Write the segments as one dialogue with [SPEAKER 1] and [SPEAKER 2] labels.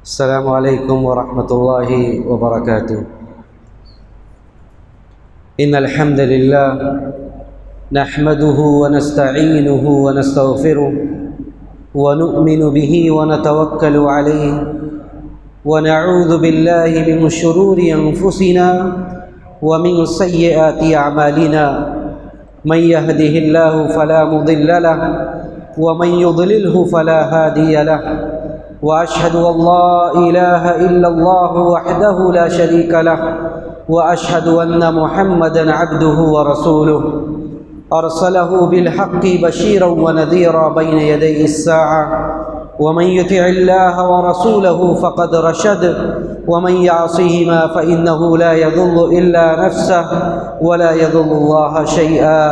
[SPEAKER 1] السلام علیکم ورحمۃ اللہ وبرکاتہ۔ ان الحمد للہ نحمده ونستعینه ونستغفره ونؤمن به ونتوکل علیہ ونعوذ باللہ من شرور انفسنا ومن سیئات اعمالنا من يهده الله فلا مضل له ومن يضلله فلا هادي له وأشهد أن لا إله إلا الله وحده لا شريك له وأشهد أن محمدًا عبده ورسوله أرسله بالحق بشيرا ونذيرا بين يدي الساعة ومن يطع الله ورسوله فقد رشد ومن يعصهما فإنه لا يضل إلا نفسه ولا يضل الله شيئا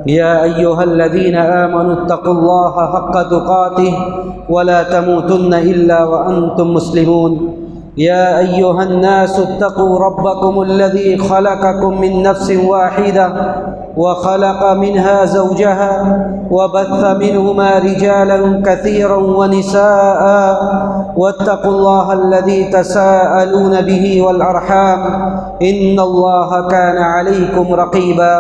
[SPEAKER 1] يا أيها الذين آمنوا اتقوا الله حق تقاته ولا تموتن إلا وأنتم مسلمون يا أيها الناس اتقوا ربكم الذي خلقكم من نفس واحدة وخلق منها زوجها وبث منهما رجالا كثيرا ونساء واتقوا الله الذي تساءلون به والأرحام إن الله كان عليكم رقيبا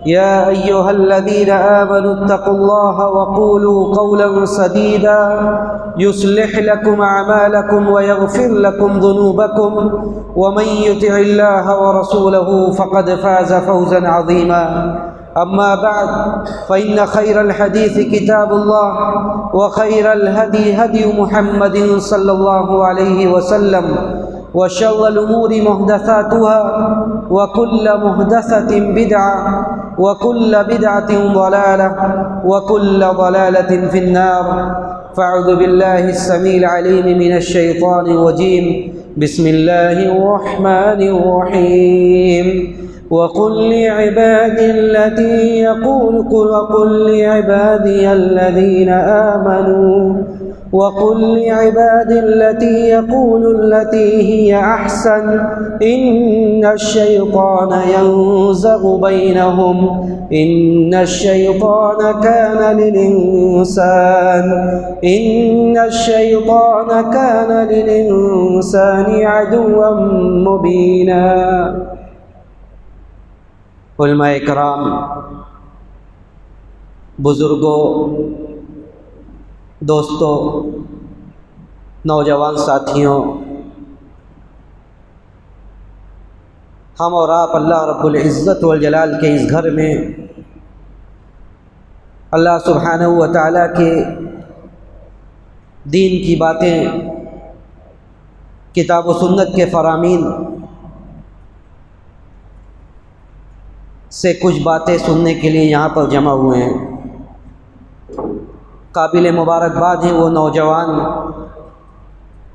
[SPEAKER 1] يا أيها الذين آمنوا اتقوا الله وقولوا قولا سديدا يصلح لكم أعمالكم ويغفر لكم ذنوبكم ومن يطع الله ورسوله فقد فاز فوزا عظيما أما بعد فإن خير الحديث كتاب الله وخير الهدي هدي محمد صلى الله عليه وسلم وشر الأمور محدثاتها وكل محدثة بدعة وكل بدعة ضلالة وكل ضلالة في النار فأعوذ بالله السميع العليم من الشيطان الرجيم بسم الله الرحمن الرحيم وقل لعبادي التي يقول التي هي أحسن إن الشيطان ينزغ بينهم إن الشيطان كان للإنسان عدوا مبينا۔ علماء کرام، بزرگوں، دوستوں، نوجوان ساتھیوں، ہم اور آپ اللہ رب العزت والجلال کے اس گھر میں اللہ سبحانہ و تعالیٰ کے دین کی باتیں، کتاب و سنت کے فرامین سے کچھ باتیں سننے کے لیے یہاں پر جمع ہوئے ہیں۔ قابل مبارکباد ہیں وہ نوجوان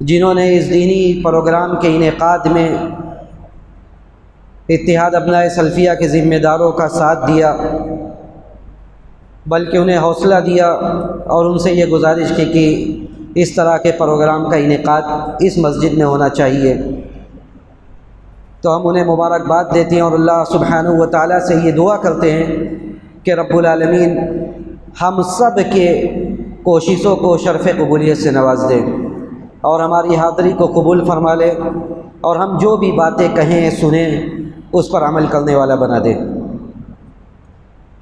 [SPEAKER 1] جنہوں نے اس دینی پروگرام کے انعقاد میں اتحاد ابناء سلفیہ کے ذمہ داروں کا ساتھ دیا، بلکہ انہیں حوصلہ دیا اور ان سے یہ گزارش کی کہ اس طرح کے پروگرام کا انعقاد اس مسجد میں ہونا چاہیے۔ تو ہم انہیں مبارکباد دیتے ہیں اور اللہ سبحانہ و تعالیٰ سے یہ دعا کرتے ہیں کہ رب العالمین ہم سب کے کوششوں کو شرف قبولیت سے نواز دے اور ہماری حاضری کو قبول فرما لے اور ہم جو بھی باتیں کہیں سنیں اس پر عمل کرنے والا بنا دے۔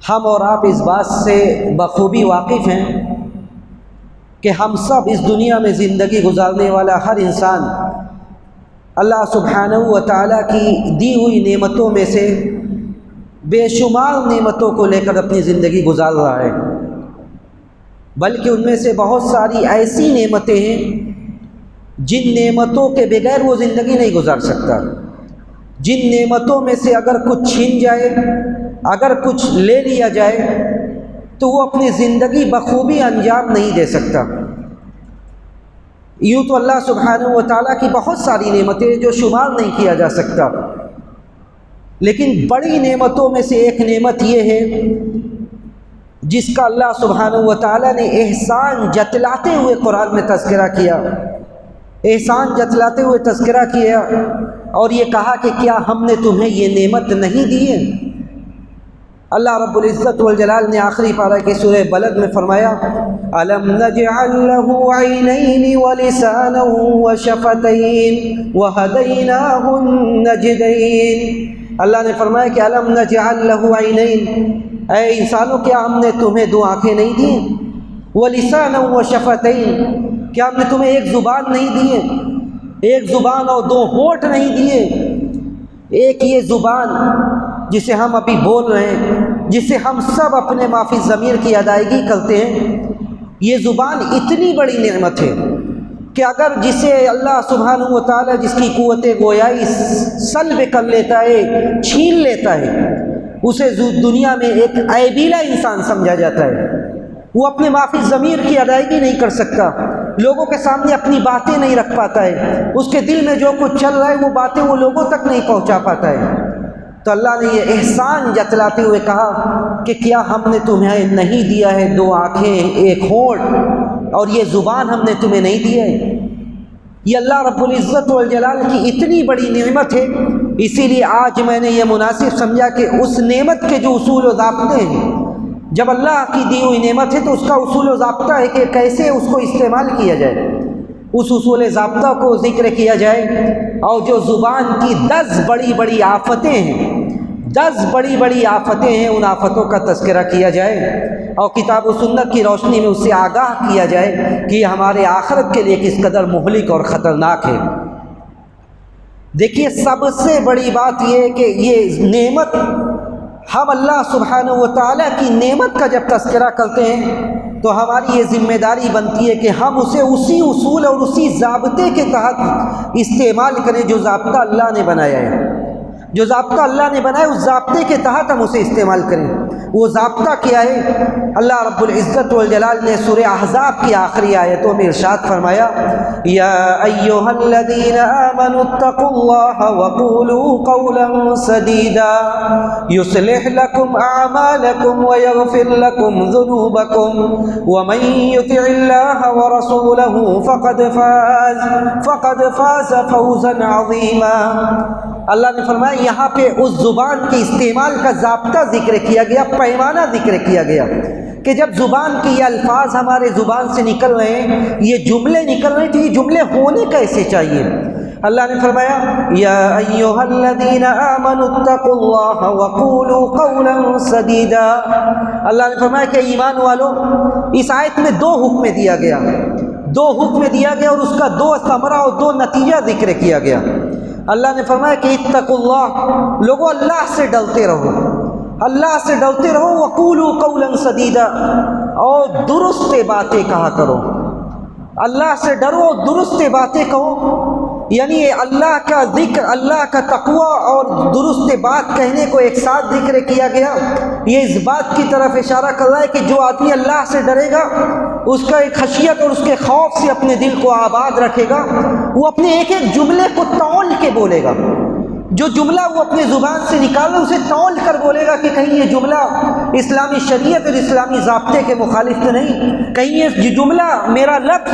[SPEAKER 1] ہم اور آپ اس بات سے بخوبی واقف ہیں کہ ہم سب اس دنیا میں زندگی گزارنے والا ہر انسان اللہ سبحانہ و تعالیٰ کی دی ہوئی نعمتوں میں سے بے شمار نعمتوں کو لے کر اپنی زندگی گزار رہا ہے، بلکہ ان میں سے بہت ساری ایسی نعمتیں ہیں جن نعمتوں کے بغیر وہ زندگی نہیں گزار سکتا، جن نعمتوں میں سے اگر کچھ چھین جائے، اگر کچھ لے لیا جائے تو وہ اپنی زندگی بخوبی انجام نہیں دے سکتا۔ یوں تو اللہ سبحانہ و تعالیٰ کی بہت ساری نعمتیں جو شمار نہیں کیا جا سکتا، لیکن بڑی نعمتوں میں سے ایک نعمت یہ ہے جس کا اللہ سبحانہ و تعالیٰ نے احسان جتلاتے ہوئے قرآن میں تذکرہ کیا، احسان جتلاتے ہوئے تذکرہ کیا اور یہ کہا کہ کیا ہم نے تمہیں یہ نعمت نہیں دی ہے؟ اللہ رب العزت والجلال نے آخری پارہ کی سورہ بلد میں فرمایا أَلَمْ نَجْعَلْ لَهُ عَيْنَيْنِ وَلِسَانًا وَشَفَتَيْنِ وَهَدَيْنَاهُ النَّجْدَيْنِ۔ اللہ نے فرمایا کہ أَلَمْ نَجْعَلْ لَهُ عَيْنَيْنِ، اے انسانوں کیا ہم نے تمہیں دو آنکھیں نہیں دی؟ وَلِسَانًا وَشَفَتَيْنِ، کیا ہم نے تمہیں ایک زبان نہیں دیے؟ ایک زبان اور دو ہونٹ نہیں دیے؟ ایک یہ زبان جسے ہم ابھی بول رہے ہیں، جسے ہم سب اپنے مافی ضمیر کی ادائیگی کرتے ہیں، یہ زبان اتنی بڑی نعمت ہے کہ اگر جسے اللہ سبحانہ و تعالی جس کی قوت گویائی سلب کر لیتا ہے، چھین لیتا ہے، اسے دنیا میں ایک عیبیلا انسان سمجھا جاتا ہے۔ وہ اپنے مافی ضمیر کی ادائیگی نہیں کر سکتا، لوگوں کے سامنے اپنی باتیں نہیں رکھ پاتا ہے، اس کے دل میں جو کچھ چل رہا ہے وہ باتیں وہ لوگوں تک نہیں پہنچا پاتا ہے۔ تو اللہ نے یہ احسان جتلاتے ہوئے کہا کہ کیا ہم نے تمہیں نہیں دیا ہے دو آنکھیں، ایک ہونٹ اور یہ زبان ہم نے تمہیں نہیں دی ہے؟ یہ اللہ رب العزت والجلال کی اتنی بڑی نعمت ہے، اسی لیے آج میں نے یہ مناسب سمجھا کہ اس نعمت کے جو اصول و ضابطے ہیں، جب اللہ کی دی ہوئی نعمت ہے تو اس کا اصول و ضابطہ ہے کہ کیسے اس کو استعمال کیا جائے، اس اصول ضابطہ کو ذکر کیا جائے، اور جو زبان کی 10 بڑی بڑی آفتیں ہیں، 10 بڑی بڑی آفتیں ہیں، ان آفتوں کا تذکرہ کیا جائے اور کتاب و سنت کی روشنی میں اس سے آگاہ کیا جائے کہ یہ ہمارے آخرت کے لیے کس قدر مہلک اور خطرناک ہے۔ دیکھیے سب سے بڑی بات یہ ہے کہ یہ نعمت، ہم اللہ سبحانہ و تعالیٰ کی نعمت کا جب تذکرہ کرتے ہیں تو ہماری یہ ذمہ داری بنتی ہے کہ ہم اسے اسی اصول اور اسی ضابطے کے تحت استعمال کریں جو ضابطہ اللہ نے بنایا ہے۔ جو ضابطہ اللہ نے بنایا اس ضابطے کے تحت ہم اسے استعمال کریں۔ وہ ضابطہ کیا ہے؟ اللہ رب العزت والجلال نے سورہ احزاب کی آخری آیتوں میں ارشاد فرمایا، یا ایھا الذین آمنوا اتقوا اللہ وقولوا قولا سدیدا یصلح لکم اعمالکم ویغفر لکم ذنوبکم ومن یطع اللہ ورسولہ فقد فاز فوزا عظیما۔ اللہ نے فرمایا یہاں پہ اس زبان کے استعمال کا ضابطہ ذکر کیا گیا، پیمانہ ذکر کیا گیا کہ جب زبان کے یہ الفاظ ہمارے زبان سے نکل رہے ہیں، یہ جملے نکل رہے ہیں، تو یہ جملے ہونے کیسے چاہیے؟ اللہ نے فرمایا یا ایھا الذین آمنوا اتقوا اللہ وقولوا قولا سدیدا۔ اللہ نے فرمایا کہ ایمان والو، اس آیت میں 2 حکم دیا گیا، 2 حکم دیا گیا اور اس کا 2 ثمرہ اور 2 نتیجہ ذکر کیا گیا۔ اللہ نے فرمایا کہ اتقوا اللہ، لوگو اللہ سے ڈرتے رہو، اللہ سے ڈرتے رہو، وقولوا قولا سدیدا، اور درست باتیں کہا کرو۔ اللہ سے ڈرو، درست باتیں کہو، یعنی اللہ کا ذکر، اللہ کا تقوی اور درست بات کہنے کو ایک ساتھ ذکر کیا گیا۔ یہ اس بات کی طرف اشارہ کر رہا ہے کہ جو آدمی اللہ سے ڈرے گا، اس کا ایک خشیت اور اس کے خوف سے اپنے دل کو آباد رکھے گا، وہ اپنے ایک ایک جملے کو تول کے بولے گا۔ جو جملہ وہ اپنے زبان سے نکال رہا ہے اسے تول کر بولے گا کہ کہیں یہ جملہ اسلامی شریعت اور اسلامی ضابطے کے مخالف تو نہیں، کہیں یہ جملہ میرا لفظ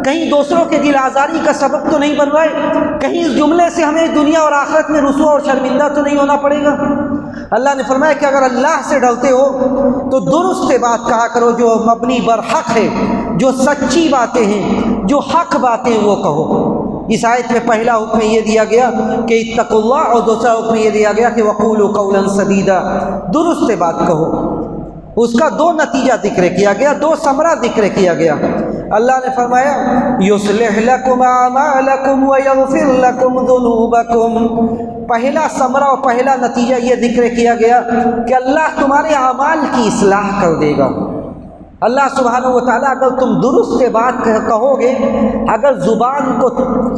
[SPEAKER 1] کہیں دوسروں کے دل آزاری کا سبب تو نہیں بن رہا ہے، کہیں اس جملے سے ہمیں دنیا اور آخرت میں رسوا اور شرمندہ تو نہیں ہونا پڑے گا۔ اللہ نے فرمایا کہ اگر اللہ سے ڈرتے ہو تو درست بات کہا کرو، جو مبنی بر حق ہے، جو سچی باتیں ہیں، جو حق باتیں وہ کہو۔ اس آیت میں پہلا حکم یہ دیا گیا کہ اتقوا اللہ، اور دوسرا حکم یہ دیا گیا کہ وقولوا قولا سدیدا، درست بات کہو۔ اس کا 2 نتیجہ ذکر کیا گیا، 2 ثمرہ ذکر کیا گیا۔ اللہ نے فرمایا یصلح لکم اعمالکم ویغفر لکم ذنوبکم، پہلا ثمرہ اور پہلا نتیجہ یہ ذکر کیا گیا کہ اللہ تمہارے اعمال کی اصلاح کر دے گا۔ اللہ سبحانہ و تعالیٰ اگر تم درست بات کہو گے، اگر زبان کو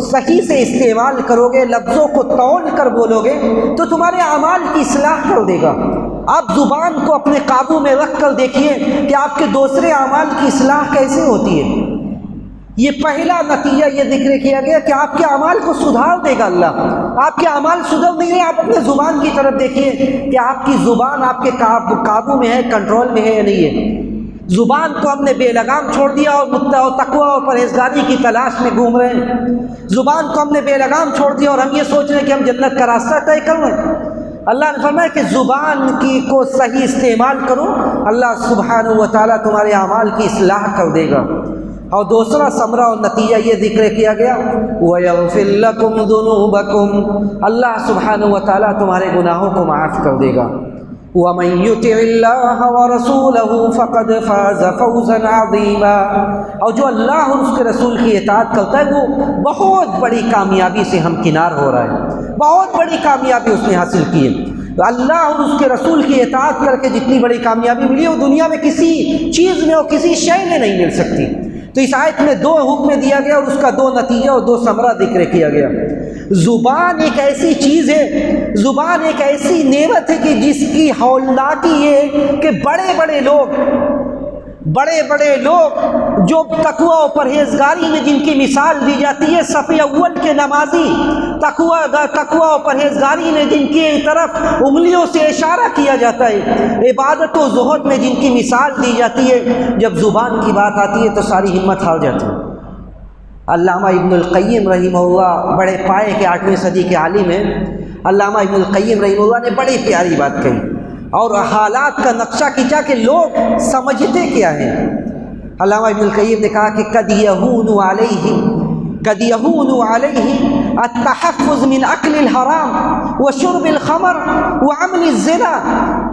[SPEAKER 1] صحیح سے استعمال کرو گے، لفظوں کو تول کر بولو گے، تو تمہارے اعمال کی اصلاح کر دے گا۔ آپ زبان کو اپنے قابو میں رکھ کر دیکھیے کہ آپ کے دوسرے اعمال کی اصلاح کیسے ہوتی ہے۔ یہ پہلا نتیجہ یہ ذکر کیا گیا کہ آپ کے اعمال کو سدھار دے گا اللہ۔ آپ کے اعمال سدھر نہیں ہیں، آپ اپنے زبان کی طرف دیکھیے کہ آپ کی زبان آپ کے قابو میں ہے، کنٹرول میں ہے یا نہیں ہے۔ زبان کو ہم نے بے لگام چھوڑ دیا اور تقوی اور پرہیزگاری کی تلاش میں گھوم رہے ہیں۔ زبان کو ہم نے بے لگام چھوڑ دیا اور ہم یہ سوچ رہے ہیں کہ ہم جنت کا راستہ طے کر رہے ہیں۔ اللہ نے فرمایا کہ زبان کی کو صحیح استعمال کرو، اللہ سبحانہ و تعالیٰ تمہارے اعمال کی اصلاح کر دے گا۔ اور دوسرا ثمرہ اور نتیجہ یہ ذکر کیا گیا وَيَغْفِرْ لَكُمْ ذُنُوبَكُمْ، اللہ سبحانہ و تعالیٰ تمہارے گناہوں کو معاف کر دے گا۔ وَمَن يُطِعِ اللَّهَ وَرَسُولَهُ فَقَدْ فَازَ فَوْزًا عَظِيمًا، اور جو اللہ اور اس کے رسول کی اطاعت کرتا ہے وہ بہت بڑی کامیابی سے ہمکنار ہو رہا ہے، بہت بڑی کامیابی اس نے حاصل کی ہے۔ اللہ اور اس کے رسول کی اطاعت کر کے جتنی بڑی کامیابی ملی وہ دنیا میں کسی چیز میں اور کسی شے میں نہیں مل سکتی۔ تو اس آیت میں دو حکم دیا گیا اور اس کا دو نتیجہ اور دو ثمرہ ذکر کیا گیا۔ زبان ایک ایسی چیز ہے، زبان ایک ایسی نعمت ہے کہ جس کی ہولناکی یہ کہ بڑے بڑے لوگ جو تقوی و پرہیزگاری میں جن کی مثال دی جاتی ہے، صف اول کے نمازی تقوی و پرہیزگاری میں جن کی طرف انگلیوں سے اشارہ کیا جاتا ہے، عبادت و زہد میں جن کی مثال دی جاتی ہے، جب زبان کی بات آتی ہے تو ساری ہمت ہار جاتی ہے۔ علامہ ابن القیم رحمہ اللہ بڑے پائے کے 8ویں صدی کے عالم ہیں، علامہ ابن القیم رحمہ اللہ نے بڑی پیاری بات کہی اور حالات کا نقشہ کھینچا کہ لوگ سمجھتے کیا ہیں۔ علامہ ابن القیم نے کہا کہ قد یہون علیہ التحفظ من اکل الحرام وشرب الخمر وعمل الزنا،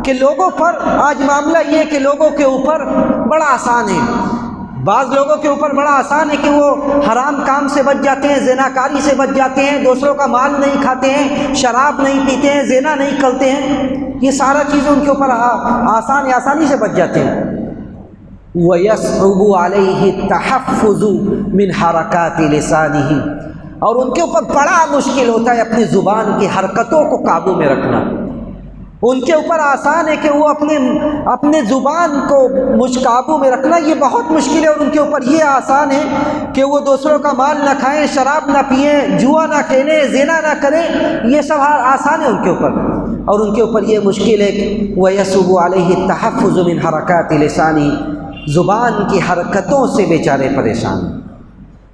[SPEAKER 1] کہ لوگوں پر آج معاملہ یہ ہے کہ لوگوں کے اوپر بڑا آسان ہے، بعض لوگوں کے اوپر بڑا آسان ہے کہ وہ حرام کام سے بچ جاتے ہیں، زناکاری سے بچ جاتے ہیں، دوسروں کا مال نہیں کھاتے ہیں، شراب نہیں پیتے ہیں، زنا نہیں کرتے ہیں، یہ سارا چیزیں ان کے اوپر آسانی سے بچ جاتے ہیں۔ وَيَصْعُبُ عَلَيْهِ التَّحَفُّظُ مِنْ حَرَكَاتِ لِسَانِهِ، اور ان کے اوپر بڑا مشکل ہوتا ہے اپنی زبان کی حرکتوں کو قابو میں رکھنا۔ ان کے اوپر آسان ہے کہ وہ اپنے زبان کو قابو میں رکھنا یہ بہت مشکل ہے، اور ان کے اوپر یہ آسان ہے کہ وہ دوسروں کا مال نہ کھائیں، شراب نہ پئیں، جوا نہ کھیلیں، زنا نہ کریں، یہ سب آسان ہے ان کے اوپر۔ اور ان کے اوپر یہ مشکل ہے کہ وَيَصُبُ عَلَيْهِ التَّحَفُّظُ مِنْ حَرَكَاتِ لِسَانِهِ، زبان کی حرکتوں سے بیچارے پریشان ہیں،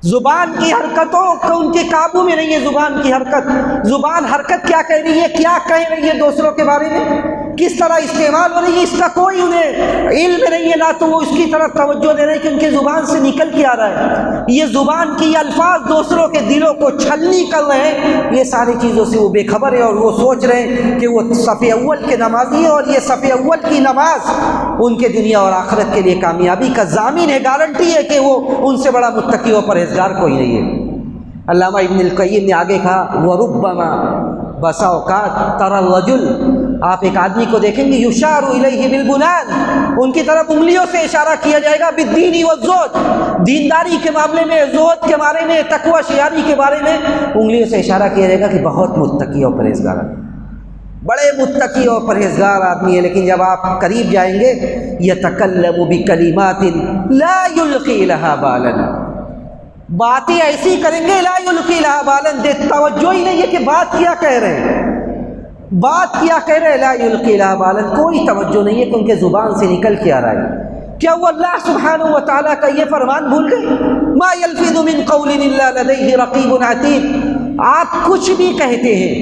[SPEAKER 1] زبان کی حرکتوں کو ان کے قابو میں نہیں ہے۔ زبان حرکت کیا کہہ رہی ہے، کیا کہہ رہی ہے دوسروں کے بارے میں، کس طرح استعمال ہو رہی ہے، اس کا کوئی انہیں علم نہیں ہے، نہ تو وہ اس کی طرف توجہ دے رہے ہیں کہ ان کے زبان سے نکل کے آ رہا ہے۔ یہ زبان کی الفاظ دوسروں کے دلوں کو چھلنی کر رہے ہیں، یہ ساری چیزوں سے وہ بے خبر ہے، اور وہ سوچ رہے ہیں کہ وہ صف اول کے نمازی ہیں، اور یہ صف اول کی نماز ان کے دنیا اور آخرت کے لیے کامیابی کا ضامن ہے، گارنٹی ہے کہ وہ ان سے بڑا متقی و پرہیزگار کوئی نہیں ہے۔ علامہ ابن القیم نے آگے کہا وَرُبَّمَا، بسا اوقات تَرَى الرَّجُلَ، آپ ایک آدمی کو دیکھیں گے یُشَارُ إِلَيْهِ بِالْبُنَانِ، ان کی طرف انگلیوں سے اشارہ کیا جائے گا، بِالدِّینِ وَالزُّہْدِ، دینداری کے معاملے میں، زہد کے بارے میں، تقوی شیاری کے بارے میں انگلیوں سے اشارہ کیا جائے گا کہ بہت متقی اور پرہیزگار ہے، بڑے متقی اور پرہیزگار آدمی ہے، لیکن جب آپ قریب جائیں گے یتکلم بکلمات لا یلقی لہا بالا، باتیں ایسی کریں گے لا یلقی لہا بالا، توجہ ہی نہیں ہے کہ بات کیا کہہ رہے ہیں، لا یلقی لہا بالا، کوئی توجہ نہیں ہے کہ ان کے زبان سے نکل کے آ رہا ہے۔ کیا وہ اللہ سبحانہ و تعالیٰ کا یہ فرمان بھول گئے؟ ما یلفظ من قول الا لدیہ رقیب عتید، آپ کچھ بھی کہتے ہیں،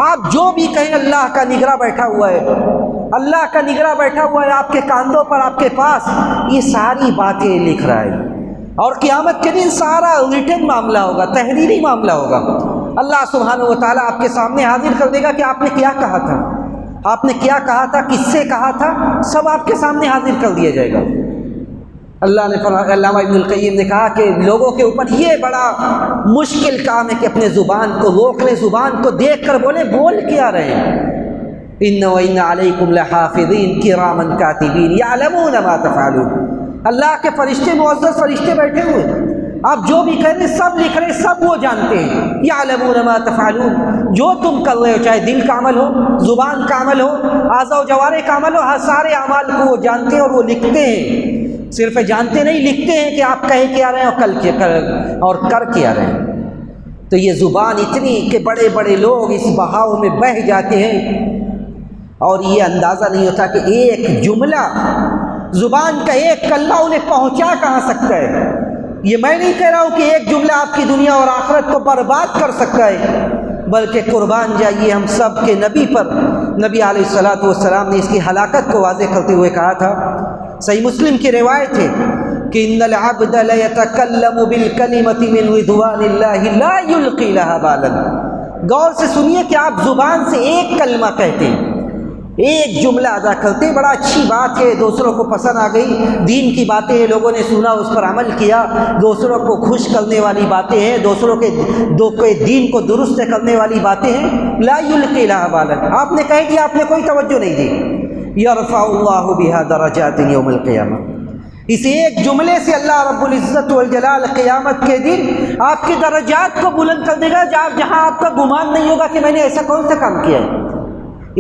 [SPEAKER 1] آپ جو بھی کہیں اللہ کا نگراں بیٹھا ہوا ہے، اللہ کا نگراں بیٹھا ہوا ہے آپ کے کاندھوں پر، آپ کے پاس یہ ساری باتیں لکھ رہا ہے، اور قیامت کے دن سارا ریٹن معاملہ ہوگا، تحریری معاملہ ہوگا، اللہ سبحانہ و تعالیٰ آپ کے سامنے حاضر کر دے گا کہ آپ نے کیا کہا تھا، آپ نے کیا کہا تھا، کس سے کہا تھا، سب آپ کے سامنے حاضر کر دیا جائے گا۔ علامہ ابن القیم نے کہا کہ لوگوں کے اوپر یہ بڑا مشکل کام ہے کہ اپنے زبان کو روک لیں، زبان کو دیکھ کر بولے بول کیا رہے ہیں۔ ان وان علیکم لحافظین کراماً کاتبین یعلمون ما تفعلون، اللہ کے فرشتے، معزز فرشتے بیٹھے ہوئے، آپ جو بھی کہہ رہے ہیں سب لکھ رہے ہیں، سب وہ جانتے ہیں، یعلمون ما تفعلون، جو تم کر رہے ہو، چاہے دل کا عمل ہو، زبان کا عمل ہو، اعضاء و جوارح کا عمل ہو، ہر سارے اعمال کو وہ جانتے ہیں اور وہ لکھتے ہیں، صرف جانتے نہیں، لکھتے ہیں کہ آپ کہہ کے آ رہے ہیں اور کر کے آ رہے ہیں۔ تو یہ زبان اتنی کہ بڑے بڑے لوگ اس بہاؤ میں بہہ جاتے ہیں اور یہ اندازہ نہیں ہوتا کہ ایک جملہ، زبان کا ایک کلمہ انہیں پہنچا کہاں سکتا ہے۔ یہ میں نہیں کہہ رہا ہوں کہ ایک جملہ آپ کی دنیا اور آخرت کو برباد کر سکتا ہے، بلکہ قربان جائیے ہم سب کے نبی پر نبی علیہ الصلوۃ والسلام نے اس کی ہلاکت کو واضح کرتے ہوئے کہا تھا، صحیح مسلم کی روایت ہے کہ ان العبد لیتکلم بالکلمۃ من رضوان اللہ لا یلقی لها بالا۔ غور سے سنیے کہ آپ زبان سے ایک کلمہ کہتے ہیں، ایک جملہ ادا کرتے ہیں، بڑا اچھی بات ہے، دوسروں کو پسند آ گئی، دین کی باتیں ہیں، لوگوں نے سنا، اس پر عمل کیا، دوسروں کو خوش کرنے والی باتیں ہیں، دوسروں کے دین کو درست کرنے والی باتیں ہیں، لا یلقی لها بالا، آپ نے کہہ دیا، آپ نے کوئی توجہ نہیں دی، یرفع اللہ بها درجات یوم القیامہ، اس ایک جملے سے اللہ رب العزت والجلال قیامت کے دن آپ کے درجات کو بلند کر دے گا، جہاں آپ کا گمان نہیں ہوگا کہ میں نے ایسا کون سا کام کیا ہے۔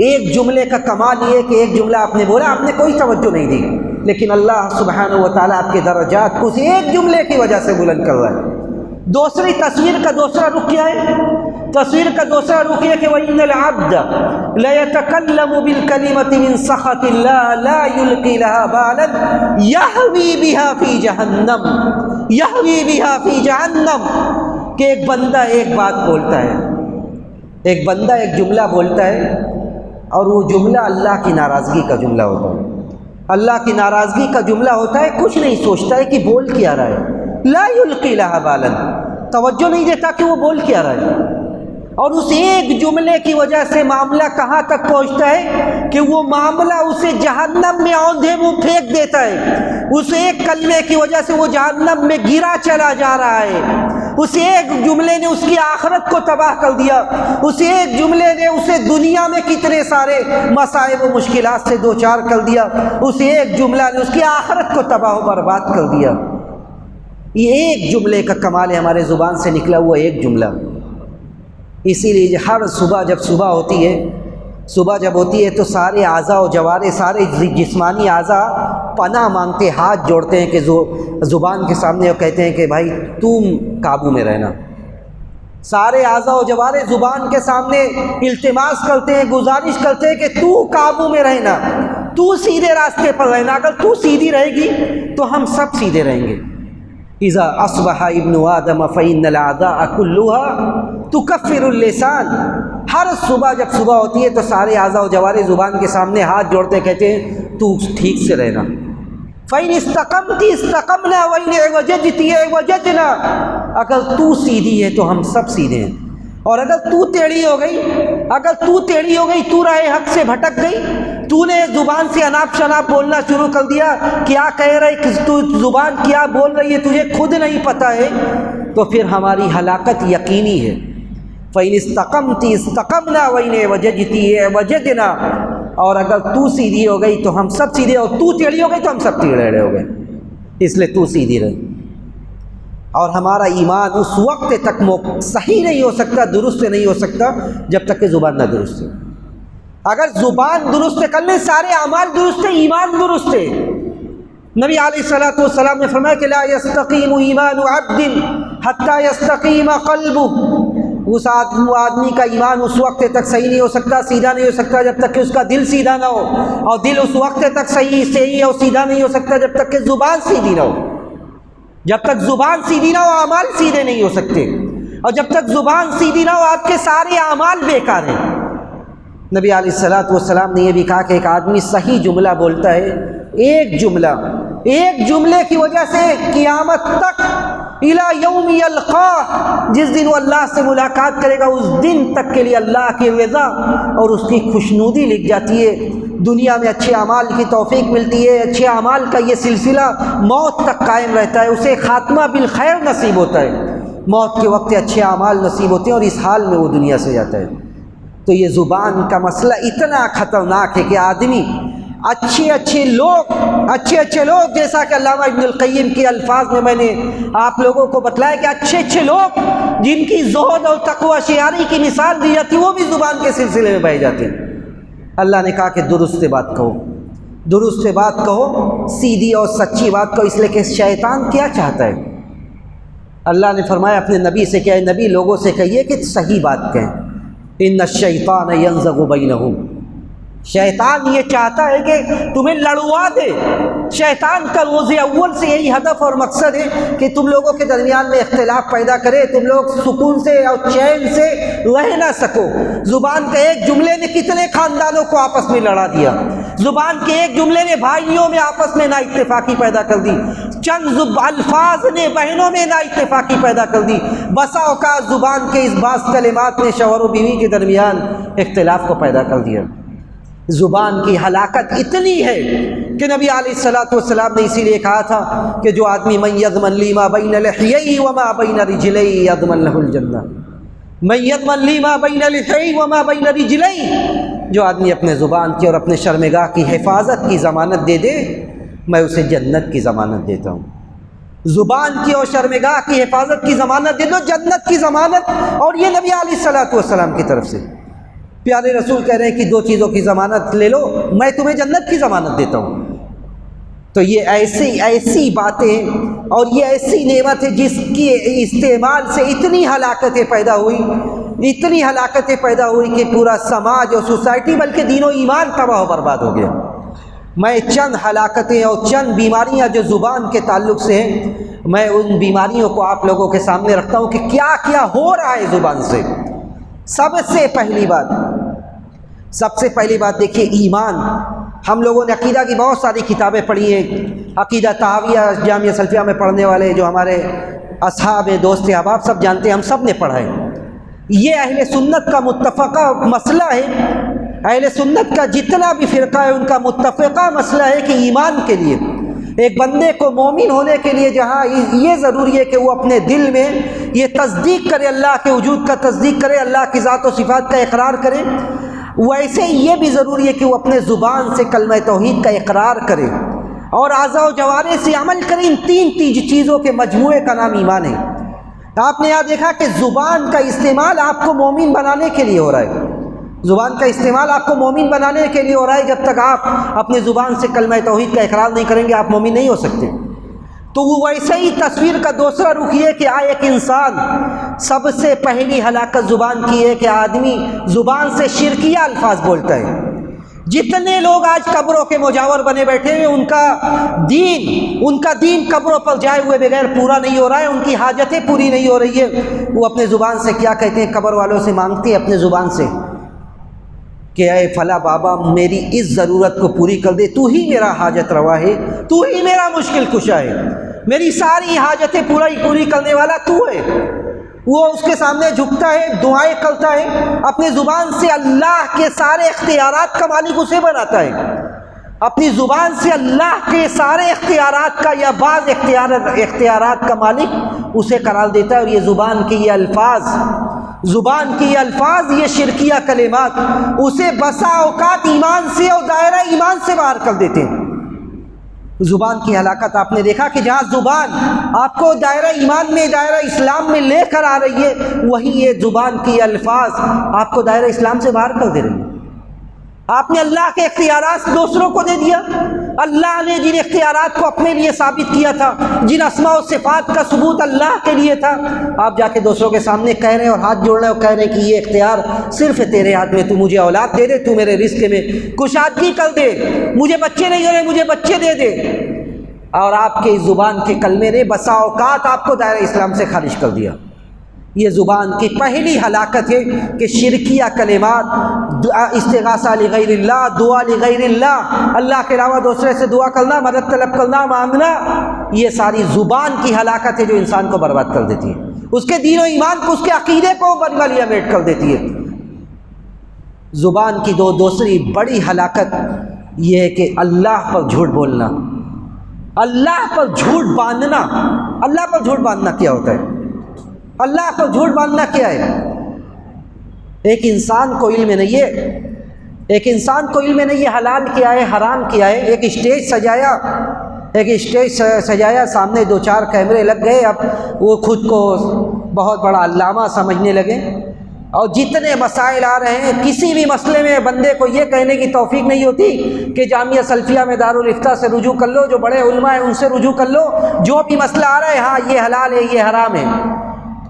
[SPEAKER 1] ایک جملے کا کمال یہ ہے کہ ایک جملہ آپ نے بولا، آپ نے کوئی توجہ نہیں دی، لیکن اللہ سبحانہ و تعالیٰ آپ کے درجات کو اس ایک جملے کی وجہ سے بلند کر رہا ہے۔ دوسری تصویر کا دوسرا رخ کیا ہے؟ تصویر کا دوسرا رخ یہ کہ وَإِنَّ الْعَبْدَ لَيَتَكَلَّمُ بِالْكَلِمَةِ مِنْ سَخَطِ اللَّهِ لَا يُلْقِي لَهَا بَالًا يَهْوِي بِهَا فِي جَهَنَّمَ، يَهْوِي بِهَا فِي جَهَنَّمَ، کہ ایک بندہ ایک بات بولتا ہے، ایک بندہ ایک جملہ بولتا ہے اور وہ جملہ اللہ کی ناراضگی کا جملہ ہوتا ہے، اللہ کی ناراضگی کا جملہ ہوتا ہے، کچھ نہیں سوچتا ہے کہ بول کیا رہا ہے، لا یلقی لها بالا، توجہ نہیں دیتا کہ وہ بول کیا رہا ہے، اور اس ایک جملے کی وجہ سے معاملہ کہاں تک پہنچتا ہے کہ وہ معاملہ اسے جہنم میں اوندھے منہ پھینک دیتا ہے، اس ایک کلمے کی وجہ سے وہ جہنم میں گرا چلا جا رہا ہے، اس ایک جملے نے اس کی آخرت کو تباہ کر دیا، اس ایک جملے نے اسے دنیا میں کتنے سارے مصائب و مشکلات سے دوچار کر دیا، اس ایک جملہ نے اس کی آخرت کو تباہ و برباد کر دیا۔ یہ ایک جملے کا کمال ہے، ہمارے زبان سے نکلا ہوا ایک جملہ۔ اسی لیے ہر صبح جب صبح ہوتی ہے، صبح جب ہوتی ہے تو سارے اعضاء و جوارے، سارے جسمانی اعضاء پناہ مانگتے، ہاتھ جوڑتے ہیں کہ زبان کے سامنے اور کہتے ہیں کہ بھائی تم قابو میں رہنا، سارے اعضاء و جوارے زبان کے سامنے التماس کرتے ہیں، گزارش کرتے ہیں کہ تو قابو میں رہنا، تو سیدھے راستے پر رہنا، اگر تو سیدھی رہے گی تو ہم سب سیدھے رہیں گے۔ اذا اصبح ابن آدم فإن الأعداء كلها تكفر اللسان، ہر صبح جب صبح ہوتی ہے تو سارے اعضاء و جوارے زبان کے سامنے ہاتھ جوڑتے کہتے ہیں تو ٹھیک سے رہنا، فإن استقمت استقمنا وإن اعوججت اعوججنا، اگر تو سیدھی ہے تو ہم سب سیدھے ہیں، اور اگر تو ٹیڑھی ہو گئی، اگر تو ٹیڑھی ہو گئی، تو راہ حق سے بھٹک گئی، تو نے زبان سے اناپ شناپ بولنا شروع کر دیا، کیا کہہ رہے کہ تو زبان کیا بول رہی ہے تجھے خود نہیں پتہ ہے، تو پھر ہماری ہلاکت یقینی ہے۔ فَإِنِ اسْتَقَمْتِ اسْتَقَمْنَا وَإِنِ اعْوَجَجْتِ اعْوَجَجْنَا، اور اگر تو سیدھی ہو گئی تو ہم سب سیدھے، اور تو ٹیڑھی ہو گئی تو ہم سب ٹیڑھے ہو گئے، اس لیے تو سیدھی رہے۔ اور ہمارا ایمان اس وقت تک صحیح نہیں ہو سکتا، درست نہیں ہو سکتا جب تک کہ زبان نہ درست ہے۔ اگر زبان درست کر لیں، سارے اعمال درست ہیں، ایمان درست ہے۔ نبی علیہ الصلوۃ والسلام نے فرمایا کہ لا یستقیم ایمان عبد حتی یستقیم قلبہ، اس آدمی کا ایمان اس وقت تک صحیح نہیں ہو سکتا، سیدھا نہیں ہو سکتا جب تک کہ اس کا دل سیدھا نہ ہو، اور دل اس وقت تک صحیح اور سیدھا نہیں ہو سکتا جب تک کہ زبان سیدھی نہ ہو۔ جب تک زبان سیدھی نہ ہو اعمال سیدھے نہیں ہو سکتے، اور جب تک زبان سیدھی نہ ہو آپ کے سارے اعمال بیکار ہیں۔ نبی علیہ الصلوۃ والسلام نے یہ بھی کہا کہ ایک آدمی صحیح جملہ بولتا ہے، ایک جملے کی وجہ سے قیامت تک الی یوم یلقاہ، جس دن وہ اللہ سے ملاقات کرے گا اس دن تک کے لیے اللہ کی رضا اور اس کی خوشنودی لکھ جاتی ہے۔ دنیا میں اچھے اعمال کی توفیق ملتی ہے، اچھے اعمال کا یہ سلسلہ موت تک قائم رہتا ہے، اسے خاتمہ بالخیر نصیب ہوتا ہے، موت کے وقت اچھے اعمال نصیب ہوتے ہیں اور اس حال میں وہ دنیا سے جاتا ہے۔ تو یہ زبان کا مسئلہ اتنا خطرناک ہے کہ آدمی اچھے لوگ جیسا کہ علامہ ابن القیم کے الفاظ میں نے آپ لوگوں کو بتلایا کہ اچھے لوگ جن کی زہد اور تقوی شعاری کی مثال دی جاتی وہ بھی زبان کے سلسلے میں بہہ جاتے ہیں۔ اللہ نے کہا کہ درست بات کہو، سیدھی اور سچی بات کہو، اس لیے کہ شیطان کیا چاہتا ہے؟ اللہ نے فرمایا اپنے نبی سے کہ اے نبی لوگوں سے کہیے کہ صحیح بات کہیں، ان الشیطان ینزغ بینہم، شیطان یہ چاہتا ہے کہ تمہیں لڑوا دے، شیطان کا روز اول سے یہی ہدف اور مقصد ہے کہ تم لوگوں کے درمیان میں اختلاف پیدا کرے، تم لوگ سکون سے اور چین سے رہ نہ سکو۔ زبان کے ایک جملے نے کتنے خاندانوں کو آپس میں لڑا دیا، زبان کے ایک جملے نے بھائیوں میں آپس میں نا اتفاقی پیدا کر دی، چند الفاظ نے بہنوں میں نا اتفاقی پیدا کر دی۔ بسا اوقات زبان کے اس بعض کلمات نے شوہر و بیوی کے درمیان اختلاف کو پیدا کر دیا۔ زبان کی ہلاکت اتنی ہے کہ نبی علیہ الصلوۃ والسلام نے اسی لیے کہا تھا کہ جو آدمی من یضمن لی ما بین لحییہ وما بین رجلیہ یضمن لہ الجنہ، من یضمن لی ما بین لحییہ وما بین رجلیہ، جو آدمی اپنے زبان کی اور اپنے شرمگاہ کی حفاظت کی ضمانت دے دے میں اسے جنت کی ضمانت دیتا ہوں۔ زبان کی اور شرمگاہ کی حفاظت کی ضمانت دے دو، جنت کی ضمانت، اور یہ نبی علیہ الصلوۃ والسلام کی طرف سے۔ پیارے رسول کہہ رہے ہیں کہ دو چیزوں کی ضمانت لے لو، میں تمہیں جنت کی ضمانت دیتا ہوں۔ تو یہ ایسی باتیں اور یہ ایسی نعمت ہے جس کی استعمال سے اتنی ہلاکتیں پیدا ہوئی کہ پورا سماج اور سوسائٹی بلکہ دین و ایمان تباہ و برباد ہو گیا۔ میں چند ہلاکتیں اور چند بیماریاں جو زبان کے تعلق سے ہیں، میں ان بیماریوں کو آپ لوگوں کے سامنے رکھتا ہوں کہ کیا کیا ہو رہا ہے زبان سے۔ سب سے پہلی بات دیکھیے ایمان۔ ہم لوگوں نے عقیدہ کی بہت ساری کتابیں پڑھی ہیں، عقیدہ طحاویہ جامعہ سلفیہ میں پڑھنے والے جو ہمارے اصحاب دوست احباب سب جانتے ہیں، ہم سب نے پڑھا ہے۔ یہ اہل سنت کا متفقہ مسئلہ ہے، اہل سنت کا جتنا بھی فرقہ ہے ان کا متفقہ مسئلہ ہے کہ ایمان کے لیے ایک بندے کو مومن ہونے کے لیے جہاں یہ ضروری ہے کہ وہ اپنے دل میں یہ تصدیق کرے، اللہ کے وجود کا تصدیق کرے، اللہ کی ذات و صفات کا اقرار کرے، ویسے یہ بھی ضروری ہے کہ وہ اپنے زبان سے کلمہ توحید کا اقرار کرے اور اعضاء و جوارح سے عمل کرے۔ ان تین چیزوں کے مجموعے کا نام ایمان ہے۔ آپ نے یہاں دیکھا کہ زبان کا استعمال آپ کو مومن بنانے کے لیے ہو رہا ہے، زبان کا استعمال آپ کو مومن بنانے کے لیے ہو رہا ہے۔ جب تک آپ اپنے زبان سے کلمہ توحید کا اقرار نہیں کریں گے آپ مومن نہیں ہو سکتے۔ تو وہ ویسے ہی تصویر کا دوسرا رخ یہ کہ ایک انسان، سب سے پہلی ہلاکت زبان کی ہے کہ آدمی زبان سے شرکیہ الفاظ بولتا ہے۔ جتنے لوگ آج قبروں کے مجاور بنے بیٹھے ہیں ان کا دین قبروں پر جائے ہوئے بغیر پورا نہیں ہو رہا ہے، ان کی حاجتیں پوری نہیں ہو رہی ہے۔ وہ اپنے زبان سے کیا کہتے ہیں، قبر والوں سے مانگتے ہیں اپنے زبان سے کہ اے فلاں بابا میری اس ضرورت کو پوری کر دے، تو ہی میرا حاجت روا ہے، تو ہی میرا مشکل کشا ہے، میری ساری حاجتیں پوری کرنے والا تو ہے۔ وہ اس کے سامنے جھکتا ہے، دعائیں کرتا ہے، اپنی زبان سے اللہ کے سارے اختیارات کا مالک اسے بناتا ہے، اپنی زبان سے اللہ کے سارے اختیارات کا یا بعض اختیارات کا مالک اسے قرار دیتا ہے۔ اور یہ زبان کے یہ الفاظ یہ شرکیہ کلمات اسے بسا اوقات ایمان سے اور دائرہ ایمان سے باہر کر دیتے ہیں۔ زبان کی ہلاکت آپ نے دیکھا کہ جہاں زبان آپ کو دائرہ ایمان میں، دائرہ اسلام میں لے کر آ رہی ہے، وہی یہ زبان کی الفاظ آپ کو دائرہ اسلام سے باہر کر دے رہی ہے۔ آپ نے اللہ کے اختیارات دوسروں کو دے دیا، اللہ نے جن اختیارات کو اپنے لیے ثابت کیا تھا، جن اسماء و صفات کا ثبوت اللہ کے لیے تھا، آپ جا کے دوسروں کے سامنے کہہ رہے ہیں اور ہاتھ جوڑ رہے ہیں اور کہہ رہے ہیں کہ یہ اختیار صرف تیرے ہاتھ میں، تو مجھے اولاد دے دے، تو میرے رزق میں کشادگی کر دے، مجھے بچے نہیں ہو رہے مجھے بچے دے دے۔ اور آپ کے زبان کے کلمے نے بسا اوقات آپ کو دائرہ اسلام سے خارج کر دیا۔ یہ زبان کی پہلی ہلاکت ہے کہ شرکیہ کلمات، استغاثہ لغیر اللہ، دعا لغیر اللہ، اللہ کے علاوہ دوسرے سے دعا کرنا، مدد طلب کرنا، مانگنا، یہ ساری زبان کی ہلاکت ہے جو انسان کو برباد کر دیتی ہے، اس کے دین و ایمان کو، اس کے عقیدے کو بربادیہ میٹ کر دیتی ہے۔ زبان کی دوسری بڑی ہلاکت یہ ہے کہ اللہ پر جھوٹ بولنا، اللہ پر جھوٹ باندھنا۔ اللہ پر جھوٹ باندھنا کیا ہوتا ہے؟ اللہ پر جھوٹ باندھنا کیا ہے؟ ایک انسان کو علم نہیں ہے حلال کیا ہے حرام کیا ہے۔ ایک اسٹیج سجایا، سامنے 2-4 کیمرے لگ گئے، اب وہ خود کو بہت بڑا علامہ سمجھنے لگے، اور جتنے مسائل آ رہے ہیں کسی بھی مسئلے میں بندے کو یہ کہنے کی توفیق نہیں ہوتی کہ جامعہ سلفیہ میں دارالافتاء سے رجوع کر لو، جو بڑے علماء ہیں ان سے رجوع کر لو، جو بھی مسئلہ آ رہا ہے ہاں یہ حلال ہے یہ حرام ہے،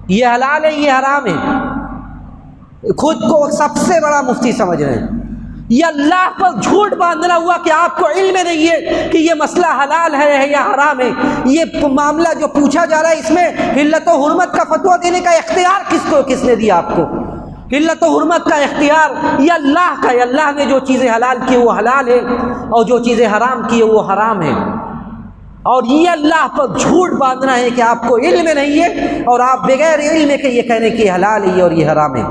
[SPEAKER 1] یہ حلال ہے یہ حرام ہے، خود کو سب سے بڑا مفتی سمجھ رہے ہیں، یہ اللہ پر جھوٹ باندھنا ہوا کہ آپ کو علم نہیں ہے کہ یہ مسئلہ حلال ہے یا حرام ہے۔ یہ معاملہ جو پوچھا جا رہا ہے اس میں حلت و حرمت کا فتویٰ دینے کا اختیار کس نے دیا آپ کو؟ حلت و حرمت کا اختیار یہ اللہ کا ہے۔ اللہ نے جو چیزیں حلال کی وہ حلال ہے اور جو چیزیں حرام کی وہ حرام ہے، اور یہ اللہ پر جھوٹ باندھنا ہے کہ آپ کو علم نہیں ہے اور آپ بغیر علم کے یہ کہنے کہ یہ حلال ہے اور یہ حرام ہے۔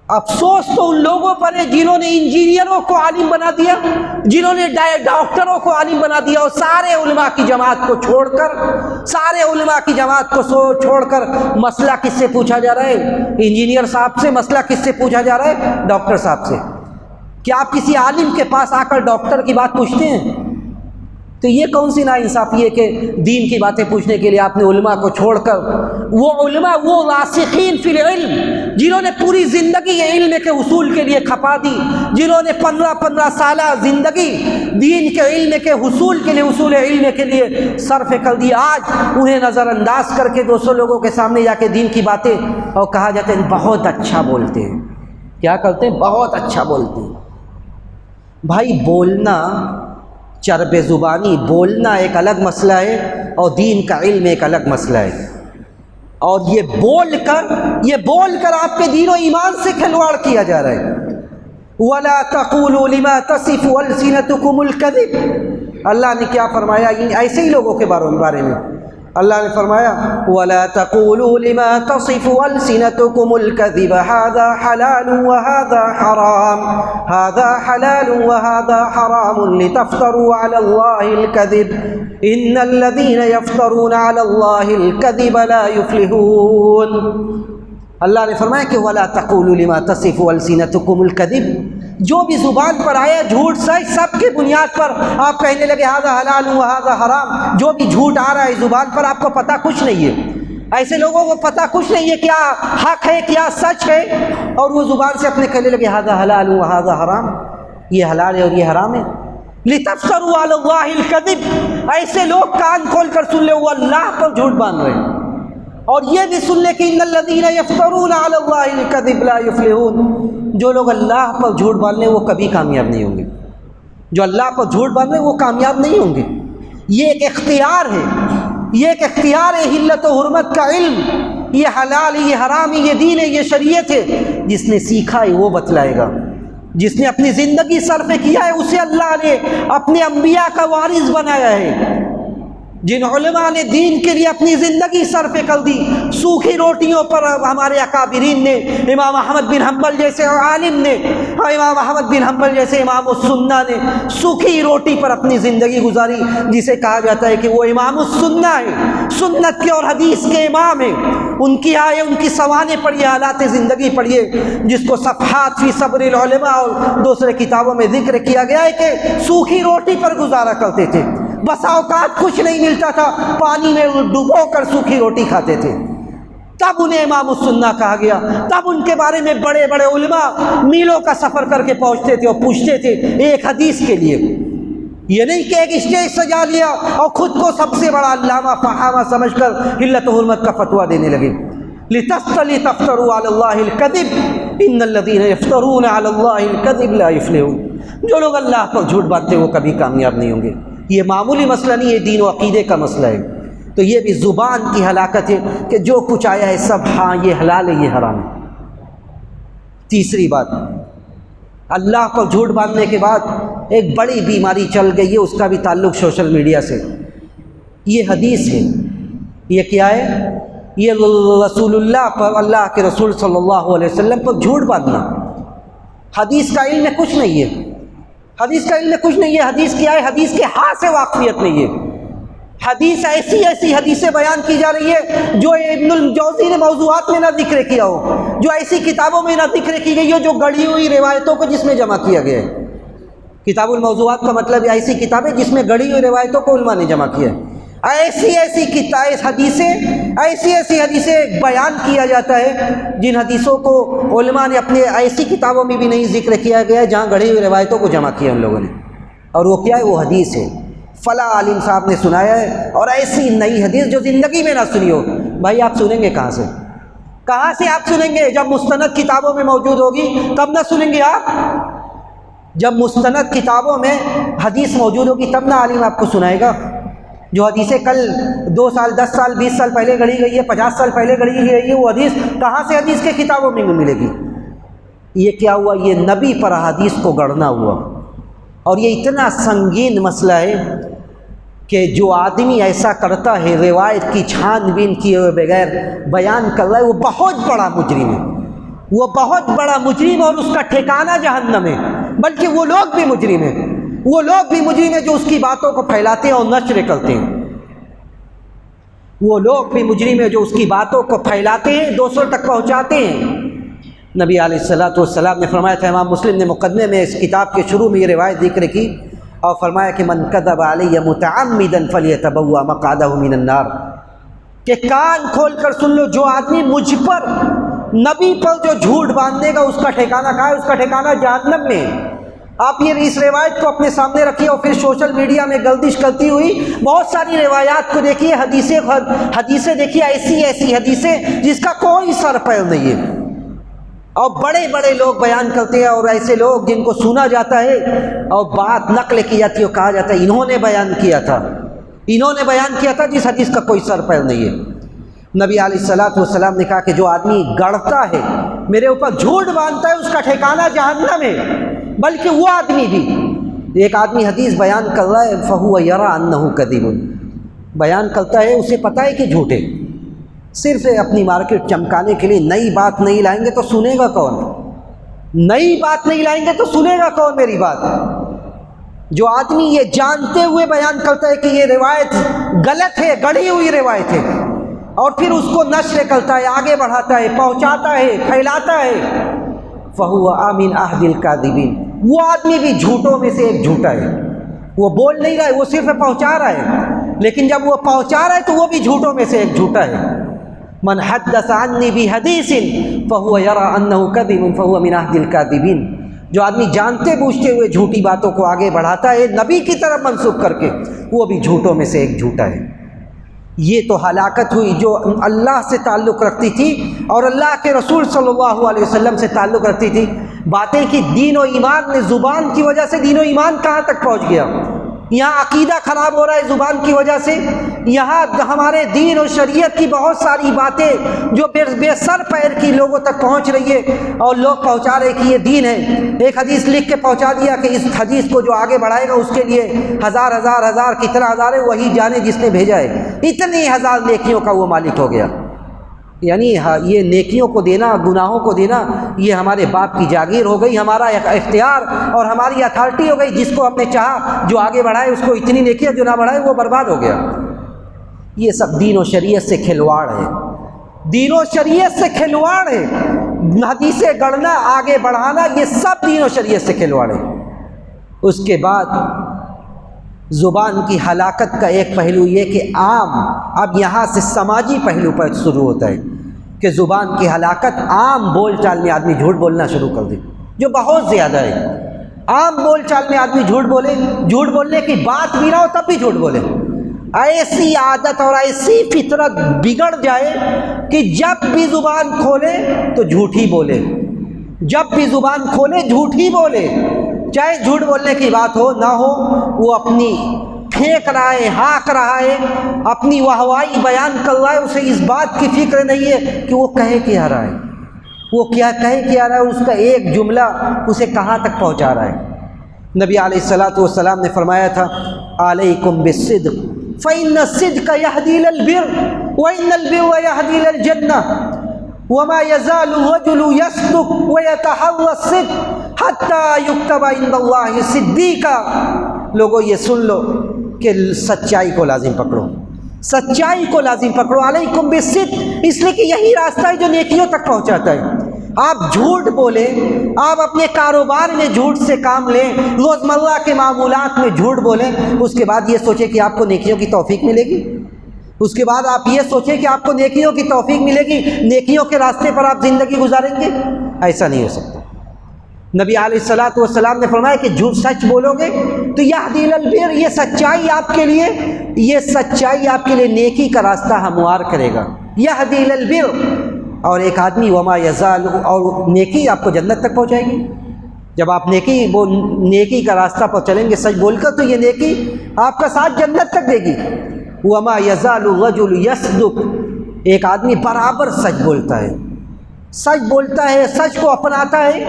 [SPEAKER 1] افسوس تو ان لوگوں پر ہے جنہوں نے انجینئروں کو عالم بنا دیا، جنہوں نے ڈاکٹروں کو عالم بنا دیا، اور سارے علماء کی جماعت کو چھوڑ کر مسئلہ کس سے پوچھا جا رہا ہے؟ انجینئر صاحب سے۔ مسئلہ کس سے پوچھا جا رہا ہے؟ ڈاکٹر صاحب سے۔ کیا آپ کسی عالم کے پاس آ کر ڈاکٹر کی بات پوچھتے ہیں؟ تو یہ کون سی ناانصافی ہے کہ دین کی باتیں پوچھنے کے لیے آپ نے علماء کو چھوڑ کر، وہ علماء وہ راسخین فی العلم جنہوں نے پوری زندگی علم کے حصول کے لیے کھپا دی، جنہوں نے 15 سالہ زندگی دین کے علم کے حصول کے لیے، حصول علم کے لیے صرف کر دی، آج انہیں نظر انداز کر کے 200 لوگوں کے سامنے جا کے دین کی باتیں اور کہا جاتا ہے بہت اچھا بولتے ہیں۔ کیا کرتے ہیں؟ بہت اچھا بولتے ہیں۔ بھائی بولنا، چرب زبانی بولنا ایک الگ مسئلہ ہے اور دین کا علم ایک الگ مسئلہ ہے، اور یہ بول کر آپ کے دین و ایمان سے کھلواڑ کیا جا رہا ہے۔ وَلَا تَقُولُوا لِمَا تَصِفُ أَلْسِنَتُكُمُ الْكَذِبَ، اللہ نے کیا فرمایا ایسے ہی لوگوں کے بارے میں؟ اللہ نے فرمایا وَلَا تَقُولُوا لِمَا تَصِفُ أَلْسِنَتُكُمُ الْكَذِبَ هَذَا حَلَالٌ وَهَذَا حَرَامٌ لِتَفْتَرُوا عَلَى اللَّهِ الْكَذِبَ إِنَّ الَّذِينَ يَفْتَرُونَ عَلَى اللَّهِ الْكَذِبَ لَا يُفْلِحُونَ۔ اللہ نے فرمایا کہ وَلَا تَقُولُوا لِمَا تَصِفُ أَلْسِنَتُكُمُ الْكَذِبَ، جو بھی زبان پر آیا جھوٹ سب کے بنیاد پر آپ کہنے لگے ھذا حلال وھذا حرام۔ جو بھی جھوٹ آ رہا ہے زبان پر آپ کو پتہ کچھ نہیں ہے، ایسے لوگوں کو پتہ کچھ نہیں ہے کیا حق ہے کیا سچ ہے، اور وہ زبان سے اپنے کہنے لگے ھذا حلال وھذا حرام، یہ حلال ہے اور یہ حرام ہے۔ لِتَفْتَرُوا عَلَى اللَّهِ الْكَذِبَ، ایسے لوگ کان کھول کر سن لے وہ اللہ پر جھوٹ باندھ رہے ہیں، اور یہ بھی سن لے کہ ان الذین یفترون علی اللہ الکذب لا یفلحون، جو لوگ اللہ پر جھوٹ باندھنے وہ کبھی کامیاب نہیں ہوں گے، جو اللہ پر جھوٹ باندھنے وہ کامیاب نہیں ہوں گے۔ یہ ایک اختیار ہے، یہ ایک اختیار ہے حلت و حرمت کا علم، یہ حلال ہے یہ حرام ہے یہ دین ہے یہ شریعت ہے، جس نے سیکھا ہے وہ بتلائے گا، جس نے اپنی زندگی صرف کیا ہے اسے اللہ نے اپنے انبیاء کا وارث بنایا ہے۔ جن علماء نے دین کے لیے اپنی زندگی صرف کر دی، سوکھی روٹیوں پر ہمارے اکابرین نے، امام احمد بن حنبل جیسے عالم نے، امام احمد بن حنبل جیسے امام السنہ نے سوکھی روٹی پر اپنی زندگی گزاری، جسے کہا جاتا ہے کہ وہ امام السنہ ہے، سنت کے اور حدیث کے امام ہیں۔ ان کی آئے ان کی سوانح پڑھیے، حالات زندگی پڑھیے، جس کو صفحات فی صبر العلماء اور دوسرے کتابوں میں ذکر کیا گیا ہے کہ سوکھی روٹی پر گزارا کرتے تھے، بسا اوقات کچھ نہیں ملتا تھا، پانی میں ڈبو کر سوکھی روٹی کھاتے تھے، تب انہیں امام السنہ کہا گیا۔ تب ان کے بارے میں بڑے بڑے علماء میلوں کا سفر کر کے پہنچتے تھے اور پوچھتے تھے ایک حدیث کے لیے، یہ نہیں کہ ایک اسٹیج سجا لیا اور خود کو سب سے بڑا علامہ فہامہ سمجھ کر حلت و حرمت کا فتویٰ دینے لگے۔ لِتَفْتَرُوا عَلَى اللَّهِ الْكَذِبَ إِنَّ الَّذِينَ يَفْتَرُونَ عَلَى اللَّهِ الْكَذِبَ لَا يُفْلِحُونَ، جو لوگ اللہ پر جھوٹ باندھتے ہیں وہ کبھی کامیاب نہیں ہوں گے۔ یہ معمولی مسئلہ نہیں، یہ دین و عقیدے کا مسئلہ ہے۔ تو یہ بھی زبان کی ہلاکت ہے کہ جو کچھ آیا ہے سب ہاں یہ حلال ہے یہ حرام ہے۔ تیسری بات، اللہ پر جھوٹ باندھنے کے بعد ایک بڑی بیماری چل گئی ہے، اس کا بھی تعلق سوشل میڈیا سے۔ یہ حدیث ہے، یہ کیا ہے؟ یہ رسول اللہ پر، اللہ کے رسول صلی اللہ علیہ وسلم پر جھوٹ باندھنا۔ حدیث کا علم میں کچھ نہیں ہے، حدیث کا علم میں کچھ نہیں ہے۔ حدیث کیا ہے؟ حدیث کے ہاں سے واقفیت نہیں ہے۔ حدیث ایسی حدیثیں بیان کی جا رہی ہے جو ابن الجوزی نے موضوعات میں نہ ذکر کیا ہو، جو ایسی کتابوں میں نہ ذکر کی گئی ہو، جو گڑھی ہوئی روایتوں کو جس میں جمع کیا گیا ہے۔ کتاب الموضوعات کا مطلب ایسی کتابیں جس میں گڑھی ہوئی روایتوں کو علماء نے جمع کیا ہے۔ ایسی حدیثیں بیان کیا جاتا ہے جن حدیثوں کو علماء نے اپنے ایسی کتابوں میں بھی نہیں ذکر کیا گیا ہے جہاں گڑھی ہوئی روایتوں کو جمع کیا ان لوگوں نے۔ اور وہ کیا ہے؟ وہ حدیث ہے، فلاں عالم صاحب نے سنایا ہے، اور ایسی نئی حدیث جو زندگی میں نہ سنی ہو۔ بھائی آپ سنیں گے کہاں سے؟ کہاں سے آپ سنیں گے؟ جب مستند کتابوں میں موجود ہوگی تب نہ سنیں گے آپ؟ جب مستند کتابوں میں حدیث موجود ہوگی تب نہ عالم آپ کو سنائے گا۔ جو حدیثیں کل 2 سال 10 سال 20 سال پہلے گڑھی گئی ہے، 50 سال پہلے گڑھی گئی ہے، وہ حدیث کہاں سے حدیث کے کتابوں میں ملے گی؟ یہ کیا ہوا؟ یہ نبی پر حدیث کو گڑھنا ہوا۔ اور یہ اتنا سنگین مسئلہ ہے کہ جو آدمی ایسا کرتا ہے، روایت کی چھان بین کیے ہوئے بغیر بیان کر رہا ہے، وہ بہت بڑا مجرم ہے، وہ بہت بڑا مجرم، اور اس کا ٹھکانہ جہنم ہے۔ بلکہ وہ لوگ بھی مجرم ہیں، وہ لوگ بھی مجرم ہیں جو اس کی باتوں کو پھیلاتے ہیں اور نشر کرتے ہیں۔ وہ لوگ بھی مجرم ہیں جو اس کی باتوں کو پھیلاتے ہیں، دوسروں تک پہنچاتے ہیں۔ نبی علیہ الصلوۃ والسلام نے فرمایا تھا، امام مسلم نے مقدمے میں اس کتاب کے شروع میں یہ روایت ذکر کی اور فرمایا کہ من کذب علی متعمدا فلیتبوأ مقعدہ من النار، کہ کان کھول کر سن لو، جو آدمی مجھ پر، نبی پر جو جھوٹ باندھے گا، اس کا ٹھکانہ کہاں ہے؟ اس کا ٹھکانہ جہنم میں۔ آپ یہ اس روایت کو اپنے سامنے رکھیے اور پھر سوشل میڈیا میں گردش کرتی ہوئی بہت ساری روایات کو دیکھیے، حدیثیں دیکھیے، ایسی حدیثیں جس کا کوئی سر پیر نہیں ہے، اور بڑے بڑے لوگ بیان کرتے ہیں، اور ایسے لوگ جن کو سنا جاتا ہے اور بات نقل کی جاتی ہے اور کہا جاتا ہے انہوں نے بیان کیا تھا، جس حدیث کا کوئی سر پیر نہیں ہے۔ نبی علیہ الصلوۃ والسلام نے کہا کہ جو آدمی گڑھتا ہے، میرے اوپر جھوٹ باندھتا ہے، اس کا ٹھکانہ جہنم ہے۔ بلکہ وہ آدمی بھی، ایک آدمی حدیث بیان کر رہا ہے، فَهُوَ يَرَىٰ أَنَّهُ كَذِبٌ، بیان کرتا ہے، اسے پتہ ہے کہ جھوٹے، صرف اپنی مارکیٹ چمکانے کے لیے نئی بات نہیں لائیں گے تو سنے گا کون؟ نئی بات نہیں لائیں گے تو سنے گا کون میری بات؟ جو آدمی یہ جانتے ہوئے بیان کرتا ہے کہ یہ روایت غلط ہے، گڑھی ہوئی روایت ہے، اور پھر اس کو نشر کرتا ہے، آگے بڑھاتا ہے، پہنچاتا ہے، پھیلاتا ہے، فَهُوَ مِنْ أَحْدِ الْكَاذِبِينَ، وہ آدمی بھی جھوٹوں میں سے ایک جھوٹا ہے۔ وہ بول نہیں رہا ہے، وہ صرف پہنچا رہا ہے، لیکن جب وہ پہنچا رہا ہے تو وہ بھی جھوٹوں میں سے ایک جھوٹا ہے۔ من حدث عنی بحدیث فهو یری انہ کذب فهو من أحد الكاذبین، جو آدمی جانتے بوجھتے ہوئے جھوٹی باتوں کو آگے بڑھاتا ہے نبی کی طرف منسوب کر کے، وہ بھی جھوٹوں میں سے ایک جھوٹا ہے۔ یہ تو ہلاکت ہوئی جو اللہ سے تعلق رکھتی تھی اور اللہ کے رسول صلی اللہ علیہ وسلم سے تعلق رکھتی تھی۔ باتیں کہ دین و ایمان نے، زبان کی وجہ سے دین و ایمان کہاں تک پہنچ گیا؟ یہاں عقیدہ خراب ہو رہا ہے زبان کی وجہ سے، یہاں ہمارے دین اور شریعت کی بہت ساری باتیں جو بے سر پیر کی لوگوں تک پہنچ رہی ہے، اور لوگ پہنچا رہے کہ یہ دین ہے۔ ایک حدیث لکھ کے پہنچا دیا کہ اس حدیث کو جو آگے بڑھائے گا اس کے لیے ہزار کتنا ہزار ہے وہی جانے جس نے بھیجا ہے، اتنی ہزار نیکیوں کا وہ مالک ہو گیا۔ یعنی یہ نیکیوں کو دینا، گناہوں کو دینا، یہ ہمارے باپ کی جاگیر ہو گئی، ہمارا اختیار اور ہماری اتھارٹی ہو گئی۔ جس کو ہم نے چاہا جو آگے بڑھائے اس کو اتنی نیکیاں، جو نہ بڑھائے وہ برباد ہو گیا۔ یہ سب دین و شریعت سے کھلواڑ ہے، دین و شریعت سے کھلواڑ ہے۔ حدیثیں گڑھنا، آگے بڑھانا، یہ سب دین و شریعت سے کھلواڑ ہے۔ اس کے بعد زبان کی ہلاکت کا ایک پہلو یہ کہ عام، اب یہاں سے سماجی پہلو پر شروع ہوتا ہے کہ زبان کی ہلاکت عام بول چال میں آدمی جھوٹ بولنا شروع کر دے، جو بہت زیادہ ہے۔ عام بول چال میں آدمی جھوٹ بولے، جھوٹ بولنے کی بات بھی نہ ہو تب بھی جھوٹ بولے۔ ایسی عادت اور ایسی فطرت بگڑ جائے کہ جب بھی زبان کھولے تو جھوٹ ہی بولے، جب بھی زبان کھولے جھوٹ ہی بولے، چاہے جھوٹ بولنے کی بات ہو نہ ہو، وہ اپنی پھینک رہا ہے، ہانک رہا ہے، اپنی واہوائی بیان کر رہا ہے، اسے اس بات کی فکر نہیں ہے کہ وہ کہے کیا رہا ہے، وہ کیا کہے کیا رہا ہے، اس کا ایک جملہ اسے کہاں تک پہنچا رہا ہے۔ نبی علیہ الصلوۃ والسلام نے فرمایا تھا، علیکم بالصدق فإن الصدق يهدي إلى البر وإن البر يهدي إلى الجنة وما يزال الرجل يصدق ويتحرى الصدق حتى يكتب عند الله صديقا۔ لوگوں یہ سن لو کہ سچائی کو لازم پکڑو، سچائی کو لازم پکڑو، علیکم بالصدق، اس لیے کہ یہی راستہ ہے جو نیکیوں تک پہنچاتا ہے۔ آپ جھوٹ بولیں، آپ اپنے کاروبار میں جھوٹ سے کام لیں، روزمرہ کے معمولات میں جھوٹ بولیں، اس کے بعد یہ سوچیں کہ آپ کو نیکیوں کی توفیق ملے گی، اس کے بعد آپ یہ سوچیں کہ آپ کو نیکیوں کی توفیق ملے گی، نیکیوں کے راستے پر آپ زندگی گزاریں گے، ایسا نہیں ہو سکتا۔ نبی علیہ الصلوۃ والسلام نے فرمایا کہ جھوٹ سچ بولو گے تو یہدی الی البر، یہ سچائی آپ کے لیے، یہ سچائی آپ کے لیے نیکی کا راستہ ہموار کرے گا، یہدی الی البر۔ اور ایک آدمی وما یزال، اور نیکی آپ کو جنت تک پہنچائے گی، جب آپ نیکی کا راستہ پر چلیں گے سچ بول کر تو یہ نیکی آپ کا ساتھ جنت تک دے گی۔ وما یزال الرجل یصدق، ایک آدمی برابر سچ بولتا ہے، سچ کو اپناتا ہے،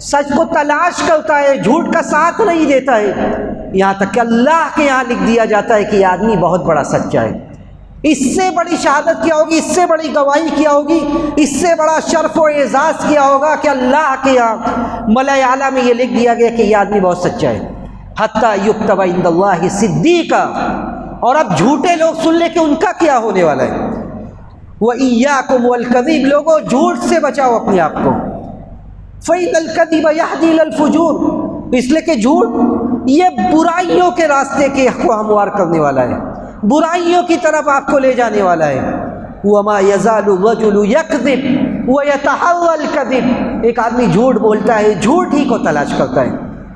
[SPEAKER 1] سچ کو تلاش کرتا ہے، جھوٹ کا ساتھ نہیں دیتا ہے، یہاں تک کہ اللہ کے یہاں لکھ دیا جاتا ہے کہ یہ آدمی بہت بڑا سچا ہے۔ اس سے بڑی شہادت کیا ہوگی، اس سے بڑی گواہی کیا ہوگی، اس سے بڑا شرف و اعزاز کیا ہوگا کہ اللہ کے یہاں ملائے اعلیٰ میں یہ لکھ دیا گیا کہ یہ آدمی بہت سچا ہے۔ حتیٰ یکتب عند اللہ صدیقا، اور اب جھوٹے لوگ سن لے کہ ان کا کیا ہونے والا ہے۔ وَإِيَّاكُمْ وَالْكَذِبَ، لوگوں جھوٹ سے بچاؤ اپنے آپ کو۔ فَإِنَّ الْكَذِبَ يَهْدِي إِلَى الْفُجُورِ، اس لیے کہ جھوٹ یہ برائیوں کے راستے کے کو ہموار کرنے والا ہے، برائیوں کی طرف آپ کو لے جانے والا ہے۔ وَمَا يَزَالُ الرَّجُلُ يَكْذِبُ وَيَتَحَرَّى الْكَذِبَ، ایک آدمی جھوٹ بولتا ہے، جھوٹ ہی کو تلاش کرتا ہے،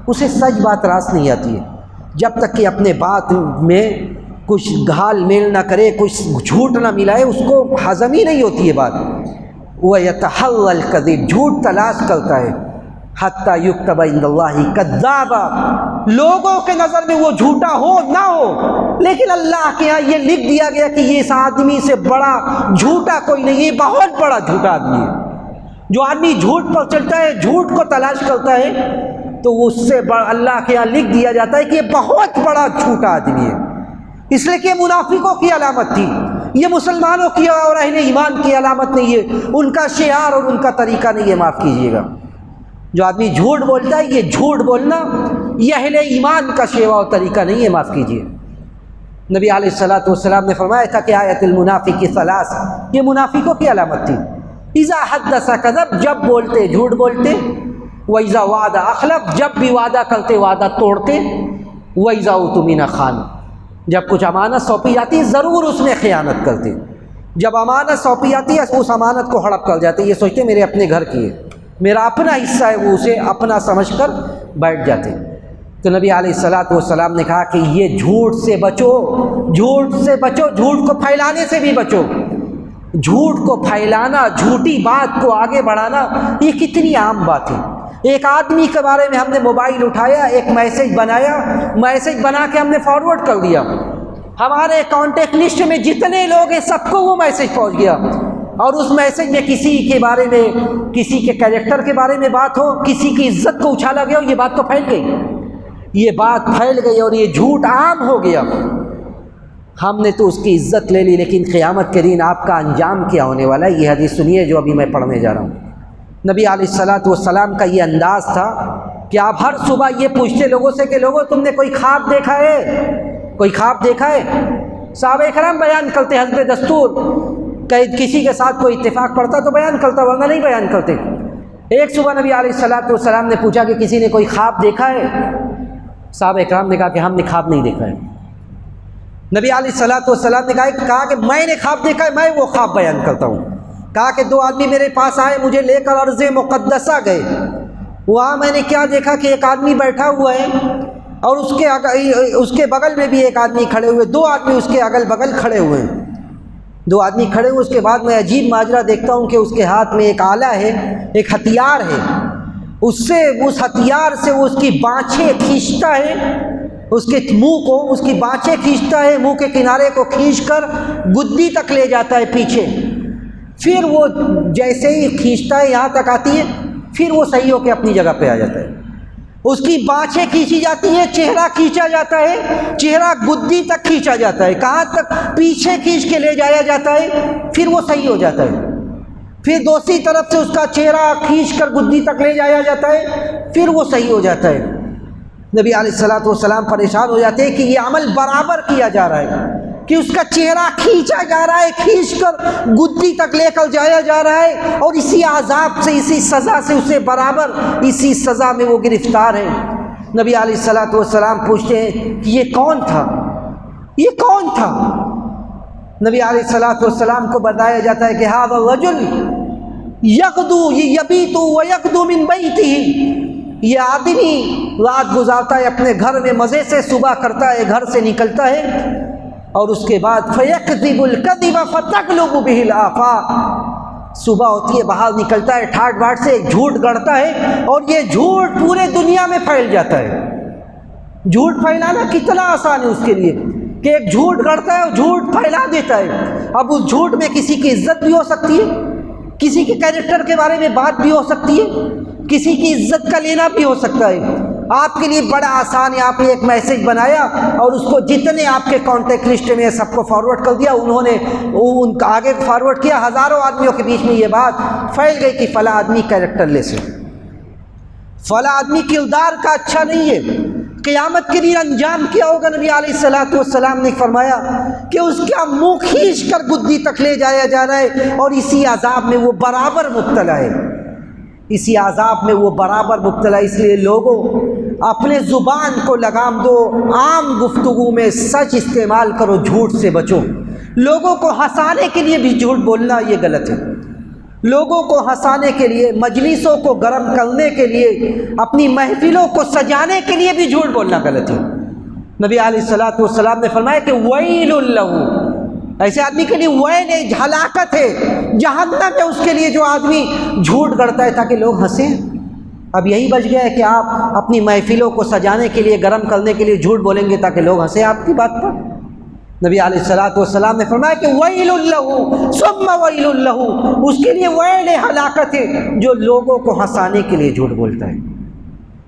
[SPEAKER 1] اسے سچ بات راست نہیں آتی ہے، جب تک کہ اپنے بات میں کچھ گھال میل نہ کرے، کچھ جھوٹ نہ ملائے، اس کو ہضم ہی نہیں ہوتی ہے بات۔ وَيَتَحَرَّى الْكَذِبَ، جھوٹ تلاش کرتا ہے۔ حَتَّى يُكْتَبَ عِندَ اللَّهِ كَذَّابًا، لوگوں کے نظر میں وہ جھوٹا ہو نہ ہو، لیکن اللہ کے یہاں یہ لکھ دیا گیا کہ یہ اس آدمی سے بڑا جھوٹا کوئی نہیں، یہ بہت بڑا جھوٹا آدمی ہے۔ جو آدمی جھوٹ پر چلتا ہے، جھوٹ کو تلاش کرتا ہے، تو اس سے بڑا اللہ کے یہاں لکھ دیا جاتا ہے کہ یہ بہت بڑا جھوٹا آدمی ہے۔ اس لیے کہ یہ منافقوں کی علامت تھی، یہ مسلمانوں کی اور اہل ایمان کی علامت نہیں ہے، ان کا شعار اور ان کا طریقہ نہیں ہے، معاف کیجیے گا۔ جو آدمی جھوٹ بولتا ہے، یہ جھوٹ بولنا یہ اہل ایمان کا شیوا اور طریقہ نہیں ہے، معاف کیجیے۔ نبی علیہ الصلوۃ نے فرمایا تھا کہ آیت المنافق ثلاث، یہ منافقوں کی علامت تھی۔ اذا حدث کذب، جب بولتے جھوٹ بولتے، وَإِذَا وَعَدَ أَخْلَفَ، جب بھی وعدہ کرتے وعدہ توڑتے، وَإِذَا اؤْتُمِنَ خَانَ، جب کچھ امانت سونپی جاتی ہے ضرور اس میں خیانت کرتے، جب امانت سونپی جاتی ہے اس امانت کو ہڑپ کر جاتے، یہ سوچتے میرے اپنے گھر کی ہے، میرا اپنا حصہ ہے، وہ اسے اپنا سمجھ کر بیٹھ جاتے۔ تو نبی علیہ السلام نے کہا کہ یہ جھوٹ سے بچو، جھوٹ سے بچو، جھوٹ کو پھیلانے سے بھی بچو۔ جھوٹ کو پھیلانا، جھوٹی بات کو آگے بڑھانا، یہ کتنی عام بات ہے۔ ایک آدمی کے بارے میں ہم نے موبائل اٹھایا، ایک میسج بنایا، میسج بنا کے ہم نے فارورڈ کر دیا، ہمارے کانٹیکٹ لسٹ میں جتنے لوگ ہیں سب کو وہ میسج پہنچ گیا، اور اس میسج میں کسی کے بارے میں، کسی کے کیریکٹر کے بارے میں بات ہو، کسی کی عزت کو اچھالا گیا، یہ بات تو پھیل گئی، یہ بات پھیل گئی اور یہ جھوٹ عام ہو گیا۔ ہم نے تو اس کی عزت لے لی، لیکن قیامت کے دن آپ کا انجام کیا ہونے والا ہے، یہ حدیث سنیے جو ابھی میں پڑھنے جا رہا ہوں۔ نبی علیہ السلام کا یہ انداز تھا کہ آپ ہر صبح یہ پوچھتے لوگوں سے کہ لوگوں تم نے کوئی خواب دیکھا ہے، کوئی خواب دیکھا ہے؟ صحابہ کرام بیان کرتے حسب دستور، کسی کے ساتھ کوئی اتفاق پڑتا تو بیان کرتا، ورنہ نہیں بیان کرتے۔ ایک صبح نبی علیہ السلام نے پوچھا کہ کسی نے کوئی خواب دیکھا ہے؟ صحابہ کرام نے کہا کہ ہم نے خواب نہیں دیکھا ہے۔ نبی علیہ السلام نے کہا کہ میں نے خواب دیکھا ہے، میں وہ خواب بیان کرتا ہوں۔ کہا کہ دو آدمی میرے پاس آئے، مجھے لے کر ارض مقدسہ گئے، وہاں میں نے کیا دیکھا کہ ایک آدمی بیٹھا ہوا ہے اور اس کے بغل میں بھی ایک آدمی کھڑے ہوئے، دو آدمی اس کے اگل بغل کھڑے ہوئے ہیں، دو آدمی کھڑے ہوئے۔ اس کے بعد میں عجیب ماجرا دیکھتا ہوں کہ اس کے ہاتھ میں ایک آلہ ہے، ایک ہتھیار ہے، اس ہتھیار سے وہ اس کی بانچھیں کھینچتا ہے، اس کے منہ کو، اس کی بانچھیں کھینچتا ہے، منہ کے کنارے کو کھینچ کر گدی تک لے جاتا ہے پیچھے، پھر وہ جیسے ہی کھینچتا ہے یہاں تک آتی ہے، پھر وہ صحیح ہو کے اپنی جگہ پہ آ جاتا ہے۔ اس کی بانچھیں کھینچی جاتی ہیں، چہرہ کھینچا جاتا ہے، چہرہ گدی تک کھینچا جاتا ہے، کہاں تک؟ پیچھے کھینچ کے لے جایا جاتا ہے، پھر وہ صحیح ہو جاتا ہے۔ پھر دوسری طرف سے اس کا چہرہ کھینچ کر گدی تک لے جایا جاتا ہے، پھر وہ صحیح ہو جاتا ہے۔ نبی علیہ السلام پریشان ہو جاتے ہیں کہ یہ عمل برابر کیا جا رہا ہے، کہ اس کا چہرہ کھینچا جا رہا ہے، کھینچ کر گدی تک لے کر جایا جا رہا ہے، اور اسی عذاب سے، اسی سزا سے اسے برابر اسی سزا میں وہ گرفتار ہے۔ نبی علیہ السلام پوچھتے ہیں کہ یہ کون تھا، یہ کون تھا؟ نبی علیہ السلام کو بتایا جاتا ہے کہ ھذا الرجل یغدو یبیت ویغدو من بیتہ، یہ آدمی رات گزارتا ہے اپنے گھر میں مزے سے، صبح کرتا ہے، گھر سے نکلتا ہے، اور اس کے بعد فَيَكْذِبُ الْكَذِبَ فَتَغْلُبُ بِهِ الْآفَاقُ، صبح ہوتی ہے باہر نکلتا ہے ٹھاٹ باٹ سے ایک جھوٹ گڑھتا ہے اور یہ جھوٹ پورے دنیا میں پھیل جاتا ہے۔ جھوٹ پھیلانا کتنا آسان ہے اس کے لیے کہ ایک جھوٹ گڑھتا ہے اور جھوٹ پھیلا دیتا ہے۔ اب اس جھوٹ میں کسی کی عزت بھی ہو سکتی ہے، کسی کے کیریکٹر کے بارے میں بات بھی ہو سکتی ہے، کسی کی عزت کا لینا بھی ہو سکتا ہے۔ آپ کے لیے بڑا آسان ہے، آپ نے ایک میسج بنایا اور اس کو جتنے آپ کے کانٹیکٹ لسٹ میں سب کو فارورڈ کر دیا، انہوں نے ان کا آگے فارورڈ کیا، ہزاروں آدمیوں کے بیچ میں یہ بات پھیل گئی کہ فلاں آدمی کیریکٹر لیس ہے، فلاں آدمی کردار کا اچھا نہیں ہے۔ قیامت کے دن انجام کیا ہوگا؟ نبی علیہ الصلوۃ والسلام نے فرمایا کہ اس کا منہ کھینچ کر گدی تک لے جایا جا رہا ہے اور اسی عذاب میں وہ برابر مبتلا ہے، اسی عذاب میں وہ برابر مبتلا ہے۔ اس لیے لوگوں اپنے زبان کو لگام دو، عام گفتگو میں سچ استعمال کرو، جھوٹ سے بچو۔ لوگوں کو ہنسانے کے لیے بھی جھوٹ بولنا یہ غلط ہے، لوگوں کو ہنسانے کے لیے، مجلسوں کو گرم کرنے کے لیے، اپنی محفلوں کو سجانے کے لیے بھی جھوٹ بولنا غلط ہے۔ نبی علیہ الصلوۃ والسلام نے فرمایا کہ ویل لہ، ایسے آدمی کے لیے ویل ہے، ہلاکت ہے، جہنم ہے اس کے لیے جو آدمی جھوٹ گڑھتا ہے تاکہ لوگ ہنسیں۔ اب یہی بچ گیا ہے کہ آپ اپنی محفلوں کو سجانے کے لیے، گرم کرنے کے لیے جھوٹ بولیں گے تاکہ لوگ ہنسیں آپ کی بات پر۔ نبی علیہ الصلوۃ والسلام نے فرمایا کہ ویل لہ ثم ویل لہ، اس کے لیے ویل ہے، ہلاکت ہے جو لوگوں کو ہنسانے کے لیے جھوٹ بولتا ہے۔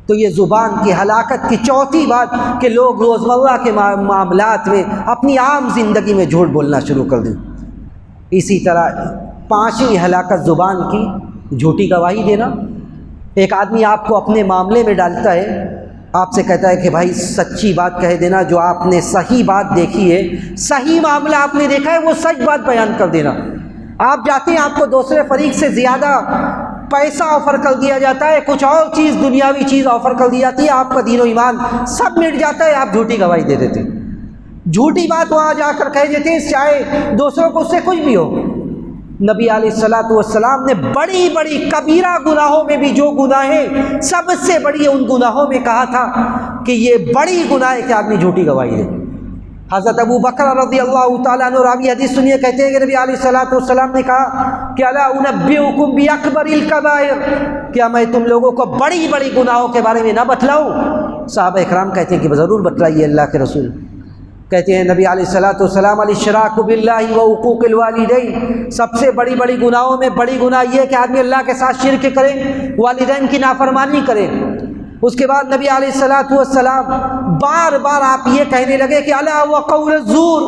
[SPEAKER 1] تو یہ زبان کی ہلاکت کی چوتھی بات کہ لوگ روزمرہ کے معاملات میں، اپنی عام زندگی میں جھوٹ بولنا شروع کر دیں۔ اسی طرح پانچویں ہلاکت زبان کی، جھوٹی گواہی دینا۔ ایک آدمی آپ کو اپنے معاملے میں ڈالتا ہے، آپ سے کہتا ہے کہ بھائی سچی بات کہہ دینا، جو آپ نے صحیح بات دیکھی ہے، صحیح معاملہ آپ نے دیکھا ہے، وہ سچ بات بیان کر دینا۔ آپ جاتے ہیں، آپ کو دوسرے فریق سے زیادہ پیسہ آفر کر دیا جاتا ہے، کچھ اور چیز، دنیاوی چیز آفر کر دی جاتی ہے، آپ کا دین و ایمان سب مٹ جاتا ہے، آپ جھوٹی گواہی دے دیتے ہیں، جھوٹی بات وہاں جا کر کہہ دیتے ہیں، چاہے دوسروں کو اس سے کچھ بھی ہو۔ نبی علیہ الصلوۃ والسلام نے بڑی بڑی کبیرہ گناہوں میں بھی جو گناہ ہے سب سے بڑی ان گناہوں میں کہا تھا کہ یہ بڑی گناہ ہے کہ آدمی جھوٹی گواہی دے۔ حضرت ابو بکر رضی اللہ تعالیٰ عنہ راوی حدیث سنیے، کہتے ہیں کہ نبی علیہ الصلوۃ والسلام نے کہا کہ الا انبئکم باکبر الکبائر، کیا میں تم لوگوں کو بڑی بڑی گناہوں کے بارے میں نہ بتلاؤں؟ صحابہ اکرام کہتے ہیں کہ ضرور بتلائیے اللہ کے رسول۔ کہتے ہیں نبی علیہ الصلوۃ والسلام الاشراک باللہ وعقوق الوالدین، سب سے بڑی بڑی گناہوں میں بڑی گناہ یہ ہے کہ آدمی اللہ کے ساتھ شرک کرے، والدین کی نافرمانی کرے۔ اس کے بعد نبی علیہ الصلوۃ والسلام بار بار آپ یہ کہنے لگے کہ الا وقول الزور،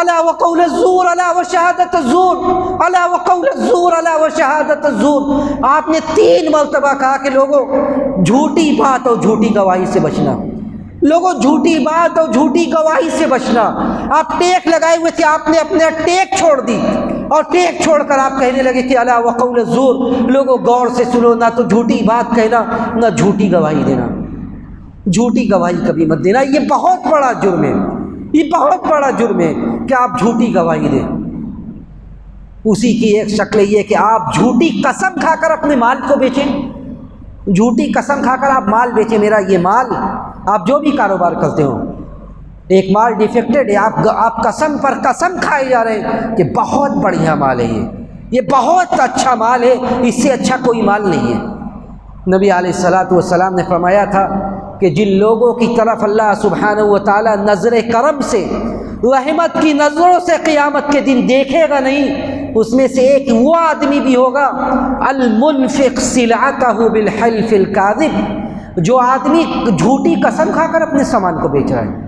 [SPEAKER 1] الا وقول الزور، الا وشہادت الزور، الا وقول الزور، الا وشہادت الزور۔ آپ نے 3 مرتبہ کہا کہ لوگوں جھوٹی بات اور جھوٹی گواہی سے بچنا، لوگوں جھوٹی بات اور جھوٹی گواہی سے بچنا۔ آپ ٹیک لگائے ہوئے تھے، آپ نے اپنے ٹیک چھوڑ دی اور ٹیک چھوڑ کر آپ کہنے لگے کہ الا وقول الزور، لوگوں غور سے سنو، نہ تو جھوٹی بات کہنا نہ جھوٹی گواہی دینا۔ جھوٹی گواہی کبھی مت دینا، یہ بہت بڑا جرم ہے، یہ بہت بڑا جرم ہے کہ آپ جھوٹی گواہی دیں۔ اسی کی ایک شکل یہ ہے کہ آپ جھوٹی قسم کھا کر اپنے مال کو بیچیں، جھوٹی قسم کھا کر آپ مال بیچیں، میرا یہ مال، آپ جو بھی کاروبار کرتے ہو، ایک مال ڈیفیکٹڈ ہے، آپ قسم پر قسم کھائے جا رہے ہیں کہ بہت بڑھیا مال ہے، یہ بہت اچھا مال ہے، اس سے اچھا کوئی مال نہیں ہے۔ نبی علیہ الصلوۃ والسلام نے فرمایا تھا کہ جن لوگوں کی طرف اللہ سبحانہ و تعالی نظر کرم سے، رحمت کی نظروں سے قیامت کے دن دیکھے گا نہیں، اس میں سے ایک وہ آدمی بھی ہوگا المنفق سلعتہ بالحلف الکاذب، جو آدمی جھوٹی قسم کھا کر اپنے سامان کو بیچ رہا ہے،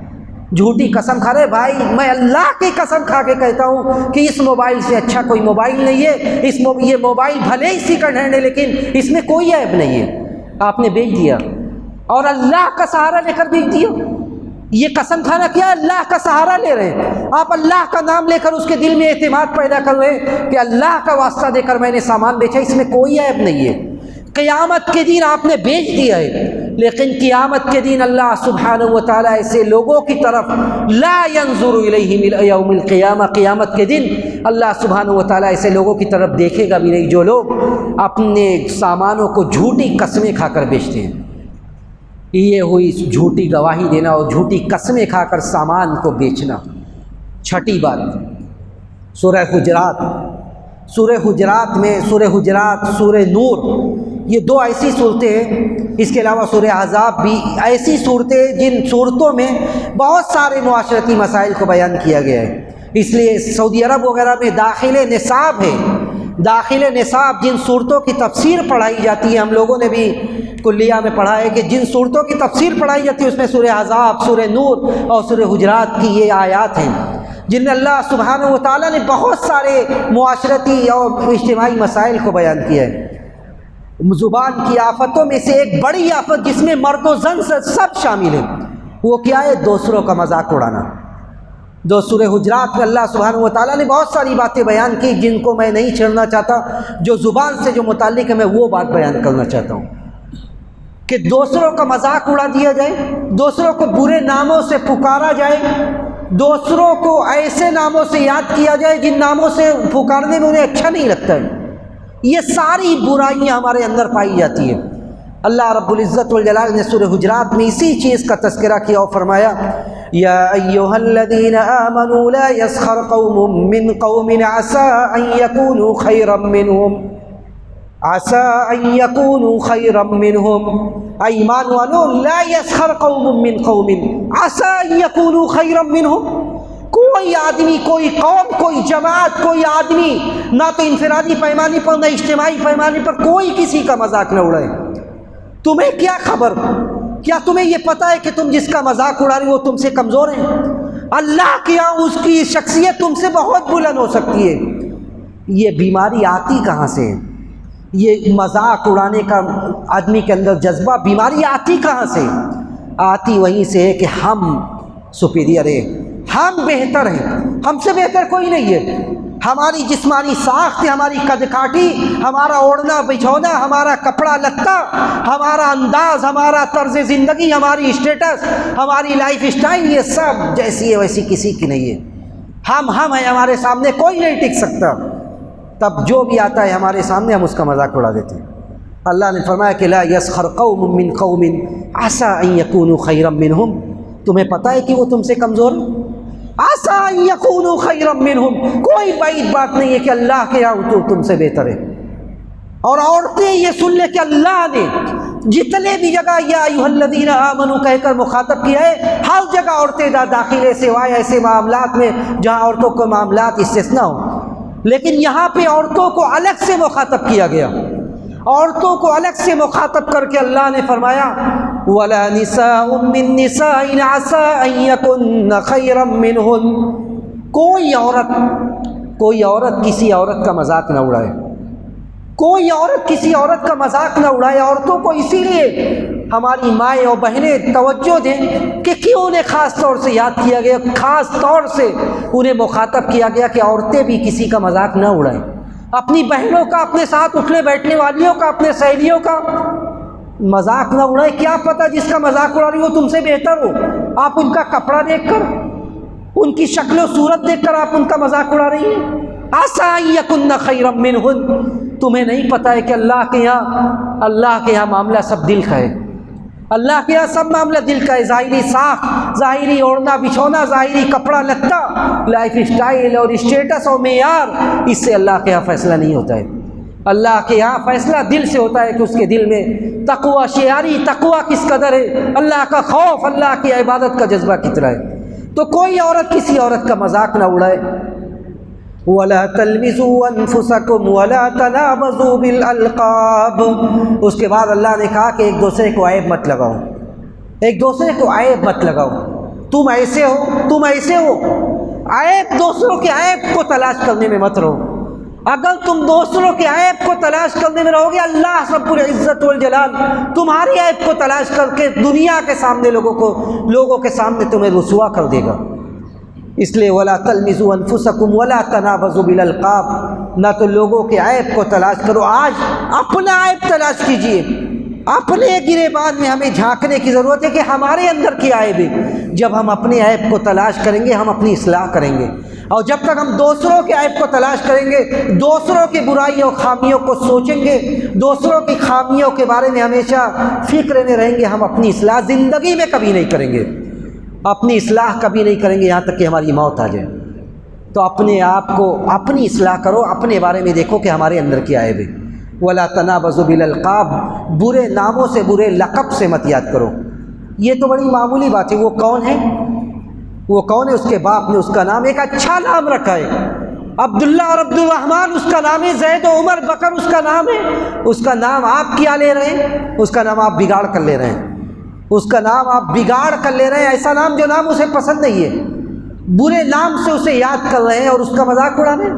[SPEAKER 1] جھوٹی قسم کھا رہے، بھائی میں اللہ کی قسم کھا کے کہتا ہوں کہ اس موبائل سے اچھا کوئی موبائل نہیں ہے، یہ موبائل بھلے ہی سیکنڈ ہینڈ ہے لیکن اس میں کوئی عیب نہیں ہے، آپ نے بیچ دیا اور اللہ کا سہارا لے کر بیچ دیا۔ یہ قسم کھانا کیا؟ اللہ کا سہارا لے رہے ہیں آپ، اللہ کا نام لے کر اس کے دل میں اعتماد پیدا کر رہے ہیں کہ اللہ کا واسطہ دے کر میں نے سامان بیچا، اس میں کوئی عیب نہیں ہے۔ قیامت کے دن آپ نے بیچ دیا ہے، لیکن قیامت کے دن اللہ سبحانہ و تعالیٰ ایسے لوگوں کی طرف لا ينظر الیہم یوم القیامہ، قیامت کے دن اللہ سبحانہ و تعالیٰ ایسے لوگوں کی طرف دیکھے گا بھی نہیں جو لوگ اپنے سامانوں کو جھوٹی قسمیں کھا کر بیچتے ہیں۔ یہ ہوئی جھوٹی گواہی دینا اور جھوٹی قسمیں کھا کر سامان کو بیچنا۔ چھٹی بات، سورہ حجرات سورہ حجرات میں سورہ حجرات، سورہ نور، یہ دو ایسی صورتیں ہیں، اس کے علاوہ سورہ احزاب بھی ایسی صورتیں جن صورتوں میں بہت سارے معاشرتی مسائل کو بیان کیا گیا ہے۔ اس لیے سعودی عرب وغیرہ میں داخل نصاب ہے، داخل نصاب جن صورتوں کی تفسیر پڑھائی جاتی ہے، ہم لوگوں نے بھی کلیہ میں پڑھا ہے کہ جن صورتوں کی تفسیر پڑھائی جاتی ہے اس میں سورہ احزاب، سورہ نور اور سورہ حجرات کی یہ آیات ہیں جن میں اللہ سبحانہ و تعالیٰ نے بہت سارے معاشرتی اور اجتماعی مسائل کو بیان کیا ہے۔ زبان کی آفتوں میں سے ایک بڑی آفت جس میں مرد و زن سب شامل ہیں، وہ کیا ہے؟ دوسروں کا مذاق اڑانا۔ جو سورہ حجرات میں اللہ سبحانہ و تعالیٰ نے بہت ساری باتیں بیان کی جن کو میں نہیں چھیڑنا چاہتا، جو زبان سے جو متعلق ہے میں وہ بات بیان کرنا چاہتا ہوں کہ دوسروں کا مذاق اڑا دیا جائے، دوسروں کو برے ناموں سے پکارا جائے، دوسروں کو ایسے ناموں سے یاد کیا جائے جن ناموں سے پکارنے میں انہیں اچھا نہیں لگتا ہے۔ یہ ساری برائیاں ہمارے اندر پائی جاتی ہیں۔ اللہ رب العزت والجلال نے سورہ حجرات میں اسی چیز کا تذکرہ کیا اور فرمایا یا ایھا الذین آمنوا لا یسخر قوم من قوم عسى ان یکونوا خیرا منہم عسى ان یکونوا خیرا منہم، اے ایمان والو لا یسخر قوم من قوم عسى ان یکونوا خیرا منہم، کوئی آدمی، کوئی قوم، کوئی جماعت، کوئی آدمی نہ تو انفرادی پیمانے پر نہ اجتماعی پیمانے پر کوئی کسی کا مذاق نہ اڑائے۔ تمہیں کیا خبر؟ کیا تمہیں یہ پتہ ہے کہ تم جس کا مذاق اڑا رہے ہو وہ تم سے کمزور ہیں؟ اللہ کے یہاں اس کی شخصیت تم سے بہت بلند ہو سکتی ہے۔ یہ بیماری آتی کہاں سے ہے؟ یہ مذاق اڑانے کا آدمی کے اندر جذبہ، بیماری آتی کہاں سے؟ آتی وہیں سے ہے کہ ہم سپیریئر ہیں، ہم بہتر ہیں، ہم سے بہتر کوئی نہیں ہے۔ ہماری جسمانی ساخت، ہماری قد کاٹھی، ہمارا اوڑھنا بچھونا، ہمارا کپڑا لتا، ہمارا انداز، ہمارا طرز زندگی، ہماری اسٹیٹس، ہماری لائف اسٹائل، یہ سب جیسی ہے ویسی کسی کی نہیں ہے۔ ہم ہیں، ہمارے سامنے کوئی نہیں ٹک سکتا۔ تب جو بھی آتا ہے ہمارے سامنے ہم اس کا مذاق اڑا دیتے ہیں۔ اللہ نے فرمایا کہ لا یسخر قوم من قوم عسى ان یکونوا خیرا منہم، تمہیں پتہ ہے کہ وہ تم سے کمزور ہیں؟ عسى ان یکونوا خیرا منہم، کوئی بعید بات نہیں ہے کہ اللہ کے یہاں تو تم سے بہتر ہے۔ اور عورتیں یہ سن لے کہ اللہ نے جتنے بھی جگہ یا ایھا الذین آمنوا کہہ کر مخاطب کیا ہے، ہر جگہ عورتیں داخل ہے سوائے ایسے معاملات میں جہاں عورتوں کو معاملات استثناء ہوں، لیکن یہاں پہ عورتوں کو الگ سے مخاطب کیا گیا۔ عورتوں کو الگ سے مخاطب کر کے اللہ نے فرمایا وَلَا نِسَاءٌ مِّن نِّسَاءٍ عَسَىٰ أَن يَكُنَّ خَيْرًا مِّنْهُنَّ، کوئی عورت کسی عورت کا مذاق نہ اڑائے، کوئی عورت کسی عورت کا مذاق نہ اڑائے۔ عورتوں کو اسی لیے ہماری مائیں اور بہنیں توجہ دیں کہ کیوں انہیں خاص طور سے یاد کیا گیا، خاص طور سے انہیں مخاطب کیا گیا کہ عورتیں بھی کسی کا مذاق نہ اڑائیں، اپنی بہنوں کا، اپنے ساتھ اٹھنے بیٹھنے والیوں کا، اپنے سہیلیوں کا مذاق نہ اڑائے۔ کیا پتہ جس کا مذاق اڑا رہی ہو تم سے بہتر ہو، آپ ان کا کپڑا دیکھ کر، ان کی شکل و صورت دیکھ کر آپ ان کا مذاق اڑا رہی ہیں۔ عسیٰ ان یکن خیرا منہن، تمہیں نہیں پتہ ہے کہ اللہ کے یہاں معاملہ سب دل کا ہے، اللہ کے یہاں سب معاملہ دل کا ہے۔ ظاہری ساخت، ظاہری اوڑھنا بچھونا، ظاہری کپڑا لتا، لائف اسٹائل اور اسٹیٹس اور معیار، اس سے اللہ کے یہاں فیصلہ نہیں ہوتا ہے۔ اللہ کے یہاں فیصلہ دل سے ہوتا ہے کہ اس کے دل میں تقوی شعاری، تقوی کس قدر ہے، اللہ کا خوف، اللہ کی عبادت کا جذبہ کتنا ہے۔ تو کوئی عورت کسی عورت کا مذاق نہ اڑائے۔ وَلَا تَلْمِزُوا أَنفُسَكُمْ وَلَا تَنَابَزُوا بِالْأَلْقَابِ، اس کے بعد اللہ نے کہا کہ ایک دوسرے کو عیب مت لگاؤ، ایک دوسرے کو عیب مت لگاؤ، تم ایسے ہو، تم ایسے ہو۔ عیب، دوسروں کے عیب کو تلاش کرنے میں مت رہو۔ اگر تم دوسروں کے عیب کو تلاش کرنے میں رہو گے، اللہ رب العزت والجلال تمہاری عیب کو تلاش کر کے دنیا کے سامنے لوگوں کے سامنے تمہیں رسوا کر دے گا۔ اس لیے وَلَا تَلْمِزُوا أَنفُسَكُمْ وَلَا تَنَابَزُوا بِالْأَلْقَابِ، نہ تو لوگوں کے عیب کو تلاش کرو، آج اپنا عیب تلاش کیجئے۔ اپنے گریبان میں ہمیں جھانکنے کی ضرورت ہے کہ ہمارے اندر کی عیب ہے۔ جب ہم اپنے عیب کو تلاش کریں گے ہم اپنی اصلاح کریں گے، اور جب تک ہم دوسروں کے عیب کو تلاش کریں گے، دوسروں کی برائیوں خامیوں کو سوچیں گے، دوسروں کی خامیوں کے بارے میں ہمیشہ فکر میں رہیں گے، ہم اپنی اصلاح زندگی میں کبھی نہیں کریں گے، اپنی اصلاح کبھی نہیں کریں گے یہاں تک کہ ہماری موت آ جائے۔ تو اپنے آپ کو اپنی اصلاح کرو، اپنے بارے میں دیکھو کہ ہمارے اندر کیا عیب ہے۔ ولا تنابزوا بالالقاب، برے ناموں سے، برے لقب سے مت یاد کرو۔ یہ تو بڑی معمولی بات ہے۔ وہ کون ہے؟ وہ کون ہے؟ اس کے باپ نے اس کا نام ایک اچھا نام رکھا ہے، عبداللہ اور عبد الرحمن اس کا نام ہے، زید و عمر بکر اس کا نام ہے۔ اس کا نام آپ کیا لے رہے ہیں؟ اس کا نام آپ بگاڑ کر لے رہے ہیں، اس کا نام آپ بگاڑ کر لے رہے ہیں، ایسا نام جو نام اسے پسند نہیں ہے، برے نام سے اسے یاد کر رہے ہیں اور اس کا مذاق اڑا رہے ہیں۔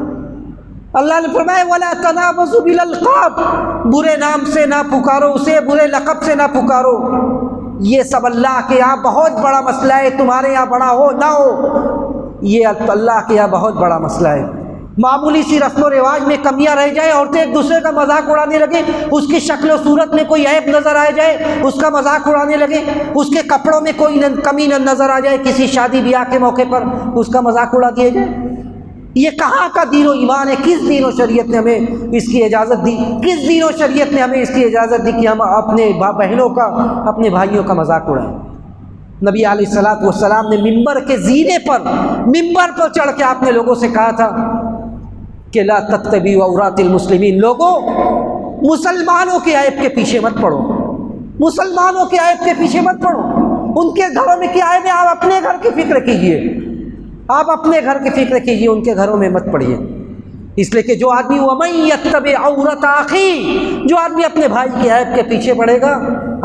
[SPEAKER 1] اللہ نے فرمایا وَلَا تَنَابَزُوا بِالْأَلْقَابِ، برے نام سے نہ پکارو اسے، برے لقب سے نہ پکارو۔ یہ سب اللہ کے یہاں بہت بڑا مسئلہ ہے، تمہارے یہاں بڑا ہو نہ ہو، یہ اللہ کے یہاں بہت بڑا مسئلہ ہے۔ معمولی سی رسم و رواج میں کمیاں رہ جائیں، عورتیں ایک دوسرے کا مذاق اڑانے لگیں، اس کی شکل و صورت میں کوئی عیب نظر آ جائے اس کا مذاق اڑانے لگیں، اس کے کپڑوں میں کوئی کمی نظر آ جائے، کسی شادی بیاہ کے موقع پر اس کا مذاق اڑا دیا جائے۔ یہ کہاں کا دین و ایمان ہے؟ کس دین و شریعت نے ہمیں اس کی اجازت دی؟ کس دین و شریعت نے ہمیں اس کی اجازت دی کہ ہم اپنے بہنوں کا، اپنے بھائیوں کا مذاق اڑائیں؟ نبی علیہ الصلوۃ والسلام نے ممبر کے زینے پر، ممبر پر چڑھ کے آپ نے لوگوں سے کہا تھا کہ لا تتبعوا عورات المسلمین، لوگوں مسلمانوں کے عیب کے پیچھے مت پڑو، مسلمانوں کے عیب کے پیچھے مت پڑو، ان کے گھروں میں کیا عیب ہے آپ اپنے گھر کی فکر کیجئے، آپ اپنے گھر کی فکر کیجئے، ان کے گھروں میں مت پڑیے۔ اس لیے کہ جو آدمی وَمَن يَتَّبِعْ عَوْرَةَ أَخِيهِ، جو آدمی اپنے بھائی کے عیب کے پیچھے پڑے گا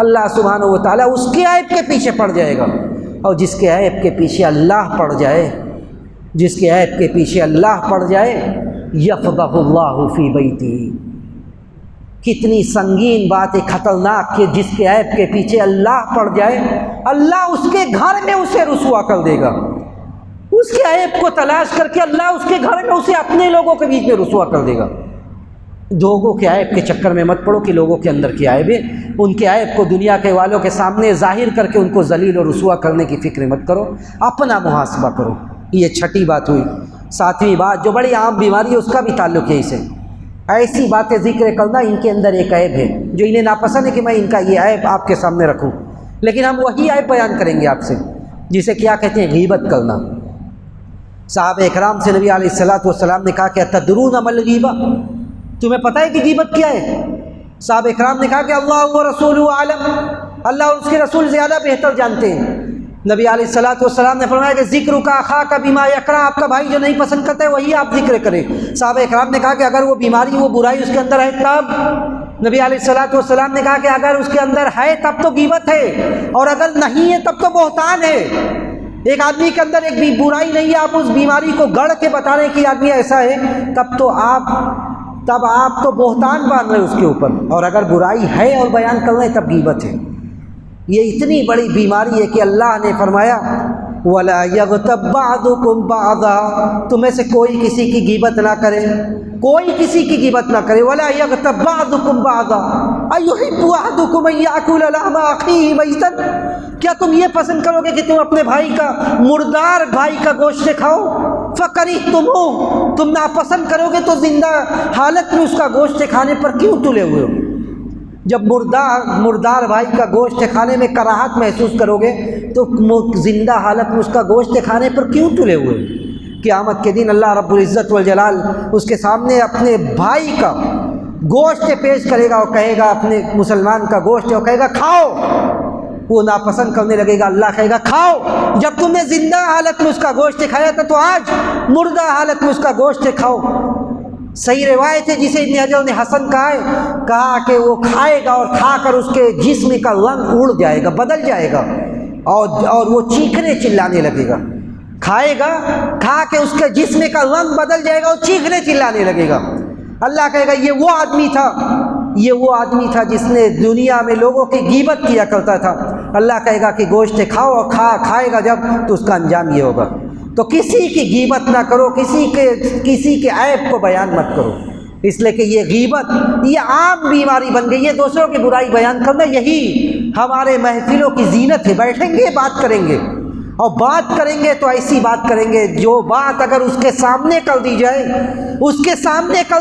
[SPEAKER 1] اللہ سبحانہ و تعالیٰ اس کے عیب کے پیچھے پڑ جائے گا، اور جس کے عیب کے پیچھے اللہ پڑ جائے، جس کے عیب کے پیچھے اللہ پڑ جائے یفضح اللہ فی بیتی، کتنی سنگین بات ہے، خطرناک، کہ جس کے عیب کے پیچھے اللہ پڑ جائے اللہ اس کے گھر میں اسے رسوا کر دے گا، اس کے عیب کو تلاش کر کے اللہ اس کے گھر میں اسے اپنے لوگوں کے بیچ میں رسوا کر دے گا۔ لوگوں کے عیب کے چکر میں مت پڑو کہ لوگوں کے اندر کیا عیب ہے، ان کے عیب کو دنیا کے والوں کے سامنے ظاہر کر کے ان کو ذلیل اور رسوا کرنے کی فکر مت کرو، اپنا محاسبہ کرو۔ یہ چھٹی بات ہوئی۔ ساتویں بات جو بڑی عام بیماری ہے اس کا بھی تعلق ہے اسے، ایسی باتیں ذکر کرنا ان کے اندر ایک عیب ہے جو انہیں ناپسند ہے کہ میں ان کا یہ عیب آپ کے سامنے رکھوں، لیکن ہم وہی عیب بیان کریں گے آپ سے جسے کیا کہتے ہیں؟ غیبت کرنا۔ صحابہ اکرام سے نبی علیہ الصلوۃ والسلام نے کہا کہ اتدرون ما الغیبہ، تمہیں پتہ ہے کہ غیبت کیا ہے؟ صحابہ اکرام نے کہا کہ اللہ و رسولہ عالم، اللہ اور اس کے رسول زیادہ بہتر جانتے ہیں۔ نبی علیہ الصلوۃ والسلام نے فرمایا کہ ذکر کا اخاک بما یکرہ، آپ کا بھائی جو نہیں پسند کرتا ہے وہی آپ ذکر کریں۔ صحابہ اکرام نے کہا کہ اگر وہ بیماری، وہ برائی اس کے اندر ہے تب؟ نبی علیہ الصلوۃ والسلام نے کہا کہ اگر اس کے اندر ہے تب تو غیبت ہے، اور اگر نہیں ہے تب تو بہتان ہے۔ ایک آدمی کے اندر ایک بھی برائی نہیں ہے، آپ اس بیماری کو گڑھ کے بتا رہے ہیں کہ آدمی ایسا ہے، تب آپ تو بہتان باندھ رہے ہیں اس کے اوپر، اور اگر برائی ہے اور بیان کر رہے ہیں تب غیبت ہے۔ یہ اتنی بڑی بیماری ہے کہ اللہ نے فرمایا وَلَا يَغْتَبْ بَعْضُكُمْ بَعْضًا، تمہیں سے کوئی کسی کی غیبت نہ کرے، کوئی کسی کی غیبت نہ کرے۔ وَلَا يَغْتَبْ بَعْضُكُمْ بَعْضًا أَيُحِبُّ أَحَدُكُمْ أَن يَأْكُلَ لَحْمَ أَخِيهِ مَيْتًا، کیا تم یہ پسند کرو گے کہ تم اپنے بھائی کا، مردار بھائی کا گوشت کھاؤ؟ فَكَرِهْتُمُوهُ، تم ناپسند کرو گے تو زندہ حالت میں اس کا گوشت کھانے پر کیوں تلے ہوئے ہو؟ جب مردار بھائی کا گوشت کھانے میں کراہت محسوس کرو گے تو زندہ حالت میں اس کا گوشت کھانے پر کیوں تلے ہوئے؟ قیامت کے دن اللہ رب العزت والجلال اس کے سامنے اپنے بھائی کا گوشت پیش کرے گا اور کہے گا، اپنے مسلمان کا گوشت، اور کہے گا کھاؤ، وہ ناپسند کرنے لگے گا، اللہ کہے گا کھاؤ، جب تم نے زندہ حالت میں اس کا گوشت کھایا تھا تو آج مردہ حالت میں اس کا گوشت کھاؤ۔ صحیح روایت ہے جسے ابن حجر نے حسن کہا کہ وہ کھائے گا اور کھا کر اس کے جسم کا رنگ اڑ جائے گا، بدل جائے گا، اور وہ چیخنے چلانے لگے گا۔ کھائے گا، کھا کے اس کے جسم کا رنگ بدل جائے گا اور چیخنے چلانے لگے گا۔ اللہ کہے گا یہ وہ آدمی تھا جس نے دنیا میں لوگوں کی غیبت کیا کرتا تھا۔ اللہ کہے گا کہ گوشت کھاؤ، اور کھائے گا جب تو اس کا انجام یہ ہوگا۔ تو کسی کی غیبت نہ کرو، کسی کے عیب کو بیان مت کرو، اس لیے کہ یہ غیبت یہ عام بیماری بن گئی ہے۔ دوسروں کی برائی بیان کرنا یہی ہمارے محفلوں کی زینت ہے۔ بیٹھیں گے، بات کریں گے، اور بات کریں گے تو ایسی بات کریں گے جو بات اگر اس کے سامنے کر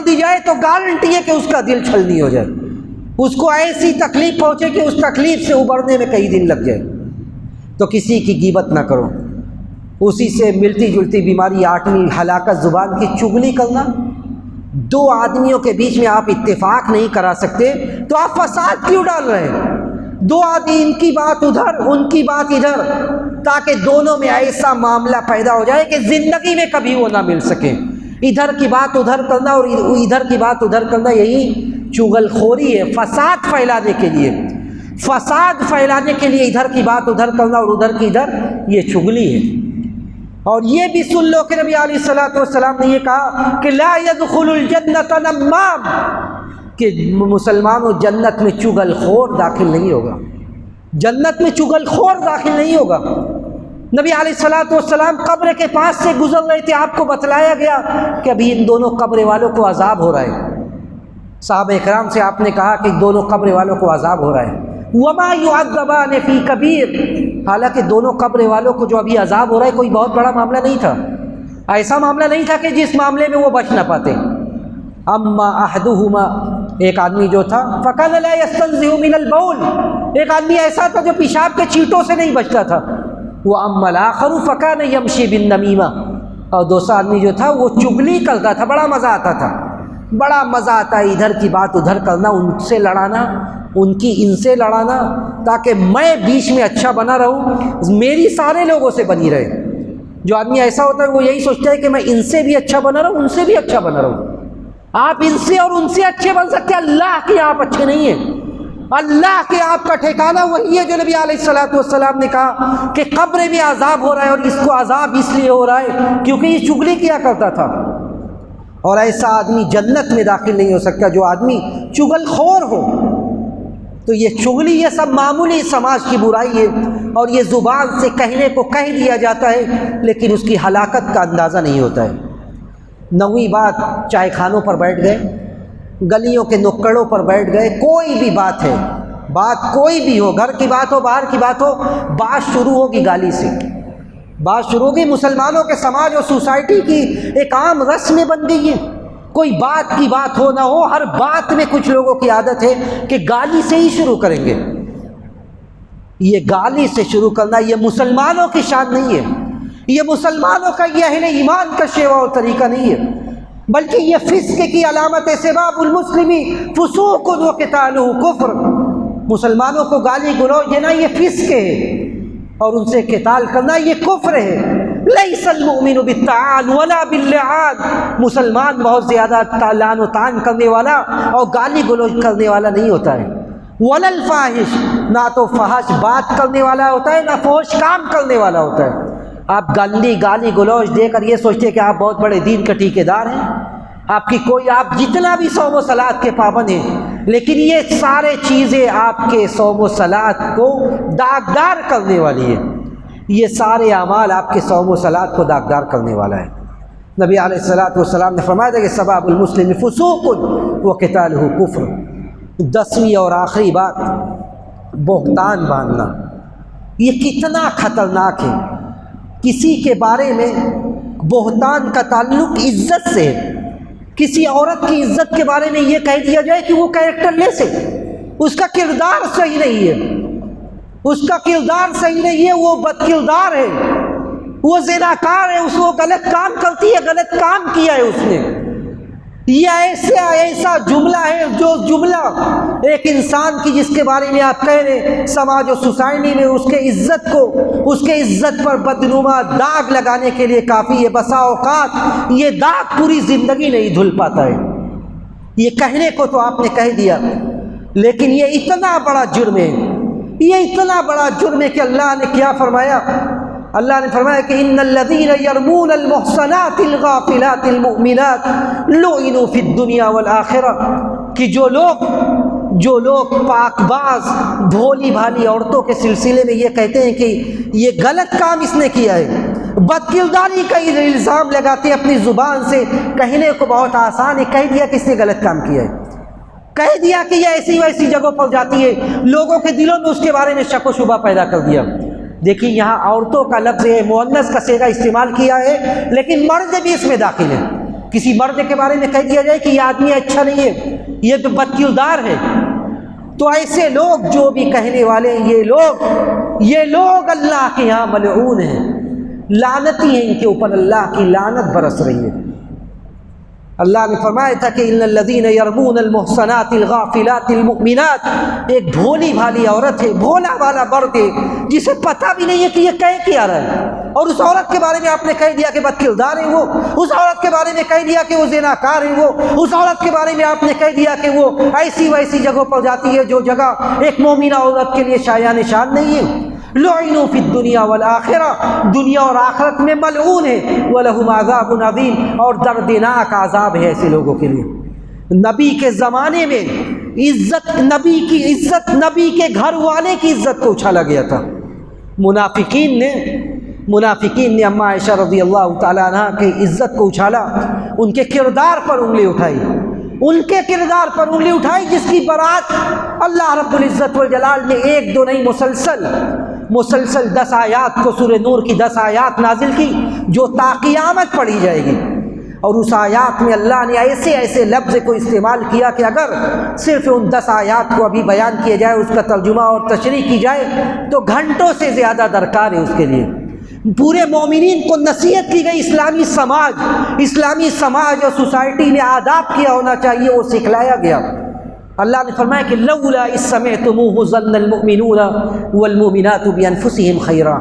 [SPEAKER 1] دی جائے تو گارنٹی ہے کہ اس کا دل چھلنی ہو جائے، اس کو ایسی تکلیف پہنچے کہ اس تکلیف سے ابھرنے میں کئی دن لگ جائے۔ تو کسی کی غیبت نہ کرو۔ اسی سے ملتی جلتی بیماری 8ویں ہلاکت زبان کی چغلی کرنا۔ دو آدمیوں کے بیچ میں آپ اتفاق نہیں کرا سکتے تو آپ فساد کیوں ڈال رہے ہیں؟ دو آدمی، ان کی بات ادھر ان کی بات ادھر، تاکہ دونوں میں ایسا معاملہ پیدا ہو جائے کہ زندگی میں کبھی وہ نہ مل سکیں۔ ادھر کی بات ادھر کرنا اور ادھر کی بات ادھر کرنا، یہی چغل خوری ہے، فساد پھیلانے کے لیے، فساد پھیلانے کے لیے ادھر کی بات ادھر کرنا اور ادھر کی ادھر، یہ چغلی ہے۔ اور یہ بھی سن لو کہ نبی علیہ الصلوۃ والسلام نے یہ کہا کہ لا يدخل الجنۃ نمام، کہ مسلمانوں جنت میں چغل خور داخل نہیں ہوگا، جنت میں چغل خور داخل نہیں ہوگا۔ نبی علیہ الصلوۃ والسلام قبر کے پاس سے گزر رہے تھے، آپ کو بتلایا گیا کہ ابھی ان دونوں قبر والوں کو عذاب ہو رہا ہے۔ صحابہ کرام سے آپ نے کہا کہ دونوں قبر والوں کو عذاب ہو رہا ہے۔ وما يعذبان فی کبیر، حالانکہ دونوں قبر والوں کو جو ابھی عذاب ہو رہا ہے کوئی بہت بڑا معاملہ نہیں تھا، ایسا معاملہ نہیں تھا کہ جس معاملے میں وہ بچ نہ پاتے۔ اما احدہما، ایک آدمی جو تھا، فکان لا یستنزہ من البول، ایک آدمی ایسا تھا جو پیشاب کے چیٹوں سے نہیں بچتا تھا۔ وہ اما الاخر فکان یمشی بالنمیمہ، اور دوسرا آدمی جو تھا وہ چغلی کرتا تھا، بڑا مزہ آتا تھا، بڑا مزہ آتا ہے ادھر کی بات ادھر کرنا، ان سے لڑانا، ان کی ان سے لڑانا، تاکہ میں بیچ میں اچھا بنا رہوں، میری سارے لوگوں سے بنی رہے۔ جو آدمی ایسا ہوتا ہے وہ یہی سوچتا ہے کہ میں ان سے بھی اچھا بنا رہوں، ان سے بھی اچھا بنا رہوں۔ آپ ان سے اور ان سے اچھے بن سکتے ہیں، اللہ کے آپ اچھے نہیں ہیں۔ اللہ کے آپ کا ٹھکانہ وہی ہے جو نبی علیہ الصلوۃ والسلام نے کہا کہ قبر میں عذاب ہو رہا ہے، اور اس کو عذاب اس لیے ہو رہا ہے کیونکہ یہ چغلی کیا کرتا تھا۔ اور ایسا آدمی جنت میں داخل نہیں ہو سکتا جو آدمی چغل خور ہو۔ تو یہ چغلی، یہ سب معمولی سماج کی برائی ہے، اور یہ زبان سے کہنے کو کہہ دیا جاتا ہے لیکن اس کی ہلاکت کا اندازہ نہیں ہوتا ہے۔ 9ویں بات، چائے خانوں پر بیٹھ گئے، گلیوں کے نکڑوں پر بیٹھ گئے، کوئی بھی بات ہے، بات کوئی بھی ہو، گھر کی بات ہو، باہر کی بات ہو، بات شروع ہوگی گالی سے، بات شروع ہوگی۔ مسلمانوں کے سماج اور سوسائٹی کی ایک عام رسم بن گئی ہے، کوئی بات کی بات ہو نہ ہو، ہر بات میں کچھ لوگوں کی عادت ہے کہ گالی سے ہی شروع کریں گے۔ یہ گالی سے شروع کرنا یہ مسلمانوں کی شان نہیں ہے، یہ مسلمانوں کا، یہ اہل ایمان کا شیوا اور طریقہ نہیں ہے، بلکہ یہ فسق کی علامت ہے۔ سباب المسلم فسوق وقتالہ کفر، مسلمانوں کو گالی گلوچ دینا یہ فسق ہے، اور ان سے قتال کرنا یہ کفر ہے۔ لیس المؤمن بالطعان ولا باللعان، مسلمان بہت زیادہ لعن و طعن کرنے والا اور گالی گلوچ کرنے والا نہیں ہوتا ہے۔ ولا الفاحش، نہ تو فحش بات کرنے والا ہوتا ہے، نہ فحش کام کرنے والا ہوتا ہے۔ آپ گالی گلوچ دے کر یہ سوچتے ہیں کہ آپ بہت بڑے دین کا ٹھیکیدار ہیں، آپ کی کوئی، آپ جتنا بھی صوم و صلات کے پابند ہیں، لیکن یہ سارے چیزیں آپ کے صوم و صلات کو داغدار کرنے والی ہے، یہ سارے اعمال آپ کے صوم و صلات کو داغدار کرنے والا ہے۔ نبی علیہ الصلوۃ والسلام نے فرمایا تھا کہ سباب المسلم فسوق وقتالہ کفر۔ 10ویں اور آخری بات، بہتان باندھنا، یہ کتنا خطرناک ہے۔ کسی کے بارے میں بہتان کا تعلق عزت سے ہے، کسی عورت کی عزت کے بارے میں یہ کہہ دیا جائے کہ وہ کیریکٹر لیس ہے، اس کا کردار صحیح نہیں ہے، اس کا کردار صحیح نہیں ہے، وہ بد کردار ہے، وہ زناکار ہے، اس کو غلط کام کرتی ہے، غلط کام کیا ہے اس نے۔ یہ ایسا جملہ ہے جو جملہ ایک انسان کی جس کے بارے میں آپ کہہ رہے سماج و سوسائٹی میں اس کے عزت کو، اس کے عزت پر بدنما داغ لگانے کے لیے کافی ہے۔ بسا اوقات یہ داغ پوری زندگی نہیں دھل پاتا ہے۔ یہ کہنے کو تو آپ نے کہہ دیا، لیکن یہ اتنا بڑا جرم ہے، یہ اتنا بڑا جرم ہے کہ اللہ نے کیا فرمایا؟ اللہ نے فرمایا کہ ان الذین یرمون المحصنات الغافلات المؤمنات لعنوا فی الدنیا والآخرہ، کہ جو لوگ پاک باز بھولی بھالی عورتوں کے سلسلے میں یہ کہتے ہیں کہ یہ غلط کام اس نے کیا ہے، بد کرداری کا الزام لگاتے ہیں اپنی زبان سے، کہنے کو بہت آسان ہے، کہہ دیا کہ اس نے غلط کام کیا ہے، کہہ دیا کہ یہ ایسی ویسی جگہوں پر جاتی ہے، لوگوں کے دلوں میں اس کے بارے میں شک و شبہ پیدا کر دیا۔ دیکھیے یہاں عورتوں کا لفظ ہے، مؤنث کا صیغہ استعمال کیا ہے، لیکن مرد بھی اس میں داخل ہے۔ کسی مرد کے بارے میں کہہ دیا جائے کہ یہ آدمی اچھا نہیں ہے، یہ تو بد کردار ہے، تو ایسے لوگ جو بھی کہنے والے ہیں، یہ لوگ اللہ کے یہاں ملعون ہیں، لعنتی ہیں ان کے اوپر، اللہ کی لعنت برس رہی ہے۔ اللہ نے فرمایا تھا کہ ان الذین یرمون المحصنات الغافلات المؤمنات، ایک بھولی بھالی عورت ہے، بھولا والا مرد ہے جسے پتہ بھی نہیں ہے کہ یہ کہہ کیا رہا ہے، اور اس عورت کے بارے میں آپ نے کہہ دیا کہ بد کردار ہے وہ، اس عورت کے بارے میں کہہ دیا کہ وہ زناکار ہے وہ، اس عورت کے بارے میں آپ نے کہہ دیا کہ وہ ایسی ویسی جگہوں پر جاتی ہے جو جگہ ایک مومنہ عورت کے لیے شایع نشان نہیں ہے۔ لعنوا فی الدنیا والآخرہ، دنیا اور آخرت میں ملعون ہے، وَلَهُمْ عَذَابٌ عَظِيمٌ، اور دردناک عذاب ہے ایسے لوگوں کے لیے۔ نبی کے زمانے میں عزت، نبی کی عزت، نبی کے گھر والے کی عزت کو اچھالا گیا تھا۔ منافقین نے اما عائشہ رضی اللہ تعالیٰ عنہ کی عزت کو اچھالا، ان کے کردار پر انگلی اٹھائی، ان کے کردار پر انگلی اٹھائی جس کی برات اللہ رب العزت والجلال نے ایک دو نہیں مسلسل 10 آیات کو، سورہ نور کی 10 آیات نازل کی جو تا قیامت پڑھی جائے گی، اور اس آیات میں اللہ نے ایسے ایسے لفظ کو استعمال کیا کہ اگر صرف ان 10 آیات کو ابھی بیان کیا جائے، اس کا ترجمہ اور تشریح کی جائے تو گھنٹوں سے زیادہ درکار ہے اس کے لیے۔ پورے مومنین کو نصیحت کی گئی، اسلامی سماج اور سوسائٹی میں آداب کیا ہونا چاہیے وہ سکھلایا گیا۔ اللہ نے فرمایا کہ لولا اذ سمعتموہ ظن المؤمنون والمؤمنات بانفسہم خیرا،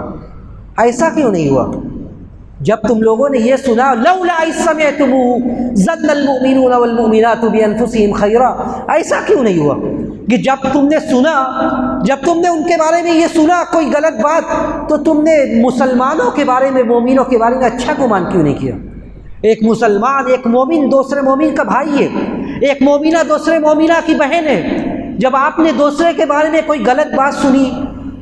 [SPEAKER 1] ایسا کیوں نہیں ہوا جب تم لوگوں نے یہ سنا؟ لولا اذ سمعتموہ ظن المؤمنون والمؤمنات بانفسہم خیرا، ایسا کیوں نہیں ہوا کہ جب تم نے سنا، جب تم نے ان کے بارے میں یہ سنا کوئی غلط بات، تو تم نے مسلمانوں کے بارے میں، مومنوں کے بارے میں اچھا گمان کیوں نہیں کیا؟ ایک مسلمان، ایک مومن دوسرے مومن کا بھائی ہے، ایک مومنہ دوسرے مومنہ کی بہن ہے۔ جب آپ نے دوسرے کے بارے میں کوئی غلط بات سنی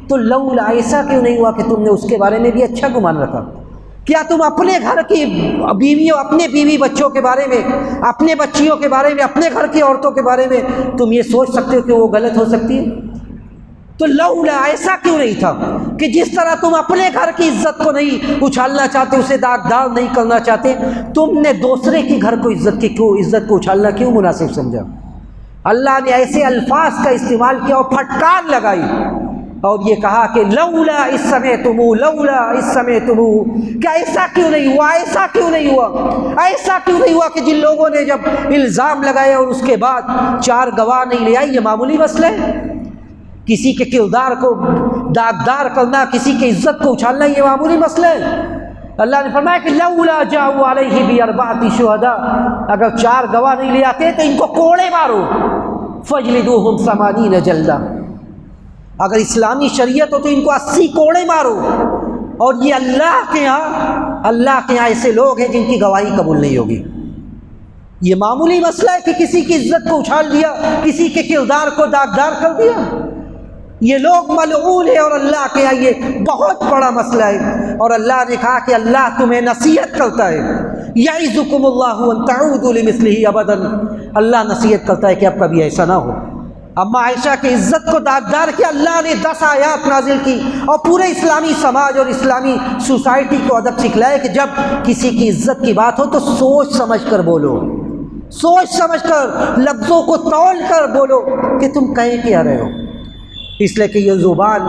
[SPEAKER 1] تو لولا، ایسا کیوں نہیں ہوا کہ تم نے اس کے بارے میں بھی اچھا گمان رکھا؟ کیا تم اپنے گھر کی بیویوں، اپنے بیوی بچوں کے بارے میں، اپنے بچیوں کے بارے میں، اپنے گھر کی عورتوں کے بارے میں تم یہ سوچ سکتے ہو کہ وہ غلط ہو سکتی ہے؟ تو لولا، ایسا کیوں نہیں تھا کہ جس طرح تم اپنے گھر کی عزت کو نہیں اچھالنا چاہتے، اسے داغدار نہیں کرنا چاہتے، تم نے دوسرے کے گھر کو عزت کو اچھالنا کیوں مناسب سمجھا؟ اللہ نے ایسے الفاظ کا استعمال کیا اور پھٹکار لگائی اور یہ کہا کہ لولا اذ سمعتموہ، لولا اذ سمعتموہ، کیا ایسا کیوں نہیں ہوا؟ ایسا کیوں نہیں ہوا؟ ایسا کیوں نہیں ہوا کہ جن لوگوں نے جب الزام لگایا اور اس کے بعد 4 گواہ نہیں لے آئے، یہ معمولی مسئلہ ہے؟ کسی کے کردار کو داغدار کرنا، کسی کی عزت کو اچھالنا، یہ معمولی مسئلہ ہے؟ اللہ نے فرمایا کہ لولا جاءوا علیہ باربعۃ شہداء، اگر 4 گواہ نہیں لے آتے تو ان کو کوڑے مارو، فاجلدوہم 80 جلدہ، اگر اسلامی شریعت ہو تو ان کو 80 کوڑے مارو۔ اور یہ اللہ کے ہاں ایسے لوگ ہیں جن کی گواہی قبول نہیں ہوگی۔ یہ معمولی مسئلہ ہے کہ کسی کی عزت کو اچھال دیا، کسی کے کردار کو داغدار کر دیا؟ یہ لوگ ملعون ہیں اور اللہ کے ہاں یہ بہت بڑا مسئلہ ہے۔ اور اللہ نے کہا کہ اللہ تمہیں نصیحت کرتا ہے، یعظکم اللہ ان تعودوا لمثلہ ابدا، اللہ نصیحت کرتا ہے کہ اب کبھی ایسا نہ ہو۔ اما عائشہ کی عزت کو داغدار کیا، اللہ نے 10 آیات نازل کی اور پورے اسلامی سماج اور اسلامی سوسائٹی کو ادب سکھلایا کہ جب کسی کی عزت کی بات ہو تو سوچ سمجھ کر بولو، سوچ سمجھ کر، لفظوں کو تول کر بولو کہ تم کہیں کیا رہے ہو۔ اس لیے کہ یہ زبان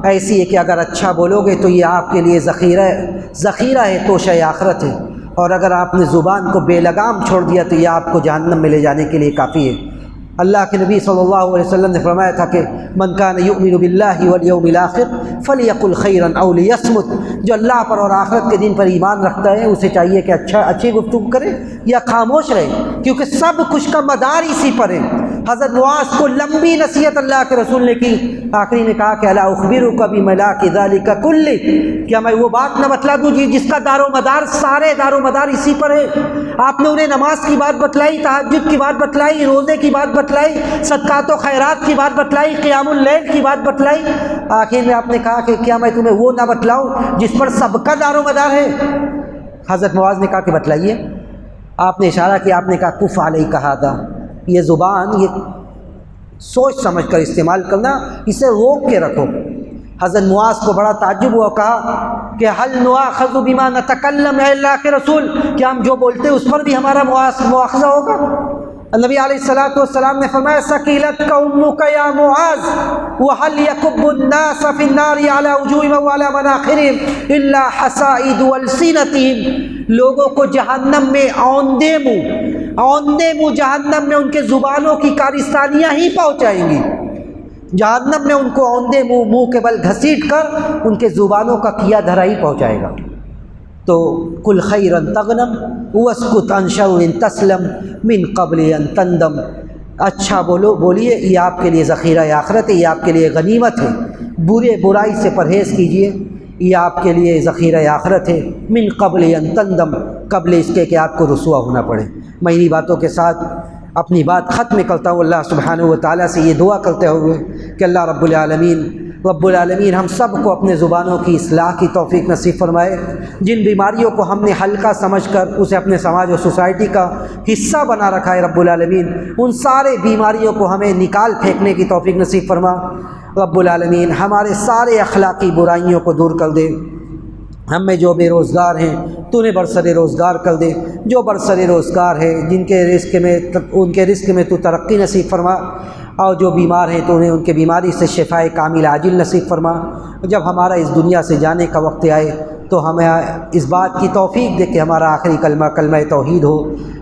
[SPEAKER 1] ایسی ہے کہ اگر اچھا بولو گے تو یہ آپ کے لیے ذخیرہ ہے، توشہ آخرت ہے، اور اگر آپ نے زبان کو بے لگام چھوڑ دیا تو یہ آپ کو جہنم میں لے جانے کے لیے کافی ہے۔ اللہ کے نبی صلی اللہ علیہ وسلم نے فرمایا تھا کہ من کان یؤمن باللہ والیوم الاخر فلیقل خیرا او لیصمت، جو اللہ پر اور آخرت کے دن پر ایمان رکھتا ہے اسے چاہیے کہ اچھی گفتگو کرے یا خاموش رہے، کیونکہ سب کچھ کا مدار اسی پر ہے۔ حضرت معاذ کو لمبی نصیحت اللہ کے رسول نے کی، آخری نے کہا کہ الا اخبرک بملاک ذلک کلہ، کیا میں وہ بات نہ بتلا دوں جس کا دار و مدار، سارے دار و مدار اسی پر ہے؟ آپ نے انہیں نماز کی بات بتلائی، تہجد کی بات بتلائی، روزے کی بات بتلائی، صدقات و خیرات کی بات بتلائی، قیام اللیل کی بات بتلائی، آخر میں آپ نے کہا کہ کیا میں تمہیں وہ نہ بتلاؤں جس پر سب کا دار و مدار ہے؟ حضرت معاذ نے کہا کہ بتلائیے۔ آپ نے اشارہ کیا، آپ نے کہا کف علیک ھذا، یہ زبان یہ سوچ سمجھ کر استعمال کرنا، اسے روک کے رکھو۔ حضرت معاذ کو بڑا تعجب ہوا، کہا کہ هل نؤاخذ بما نتکلم، اے اللہ کے رسول، کیا ہم جو بولتے ہیں اس پر بھی ہمارا مواخذہ ہوگا؟ نبی علیہ الصلوۃ والسلام نے فرمایا ثقیلتک امک یا معاذ وهل يكب الناس في النار على وجوههم وعلى مناخرهم الا حصائد السنتهم، لوگوں کو جہنم میں اوندے منہ جہنم میں ان کے زبانوں کی کارستانیاں ہی پہنچائیں گی، جہنم میں ان کو اوندے منہ کے بل گھسیٹ کر ان کے زبانوں کا کیا دھرا ہی پہنچائے گا۔ تو کل خیرا تغنم واسکت عن شر تسلم من قبل ان تندم، اچھا بولیے، یہ آپ کے لیے ذخیرہ آخرت ہے، یہ آپ کے لیے غنیمت ہے، برائی سے پرہیز کیجیے، یہ آپ کے لیے ذخیرہ آخرت ہے، من قبل ان تندم، قبل اس کے کہ آپ کو رسوا ہونا پڑے۔ میں انہی باتوں کے ساتھ اپنی بات ختم کرتا ہوں، اللہ سبحانہ و تعالیٰ سے یہ دعا کرتے ہوئے کہ اللہ رب العالمین ہم سب کو اپنے زبانوں کی اصلاح کی توفیق نصیب فرمائے، جن بیماریوں کو ہم نے ہلکا سمجھ کر اسے اپنے سماج و سوسائٹی کا حصہ بنا رکھا ہے، رب العالمین ان سارے بیماریوں کو ہمیں نکال پھینکنے کی توفیق نصیب فرما، رب العالمین ہمارے سارے اخلاقی برائیوں کو دور کر دے، ہم میں جو بے روزگار ہیں تو انہیں برسر روزگار کر دے، جو برسر روزگار ہے ان کے رزق میں تو ترقی نصیب فرما، اور جو بیمار ہیں تو انہیں ان کے بیماری سے شفائے کامل عاجل نصیب فرما۔ جب ہمارا اس دنیا سے جانے کا وقت آئے تو ہمیں اس بات کی توفیق دے کہ ہمارا آخری کلمہ توحید ہو۔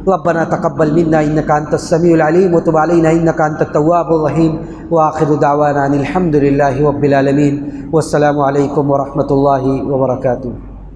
[SPEAKER 1] ربنا تقبل منا انک انت السمیع العلیم وتب علینا انک انت التواب الرحیم، وآخر دعوانا ان الحمد للہ رب العالمین، والسلام علیکم ورحمۃ اللہ وبرکاتہ۔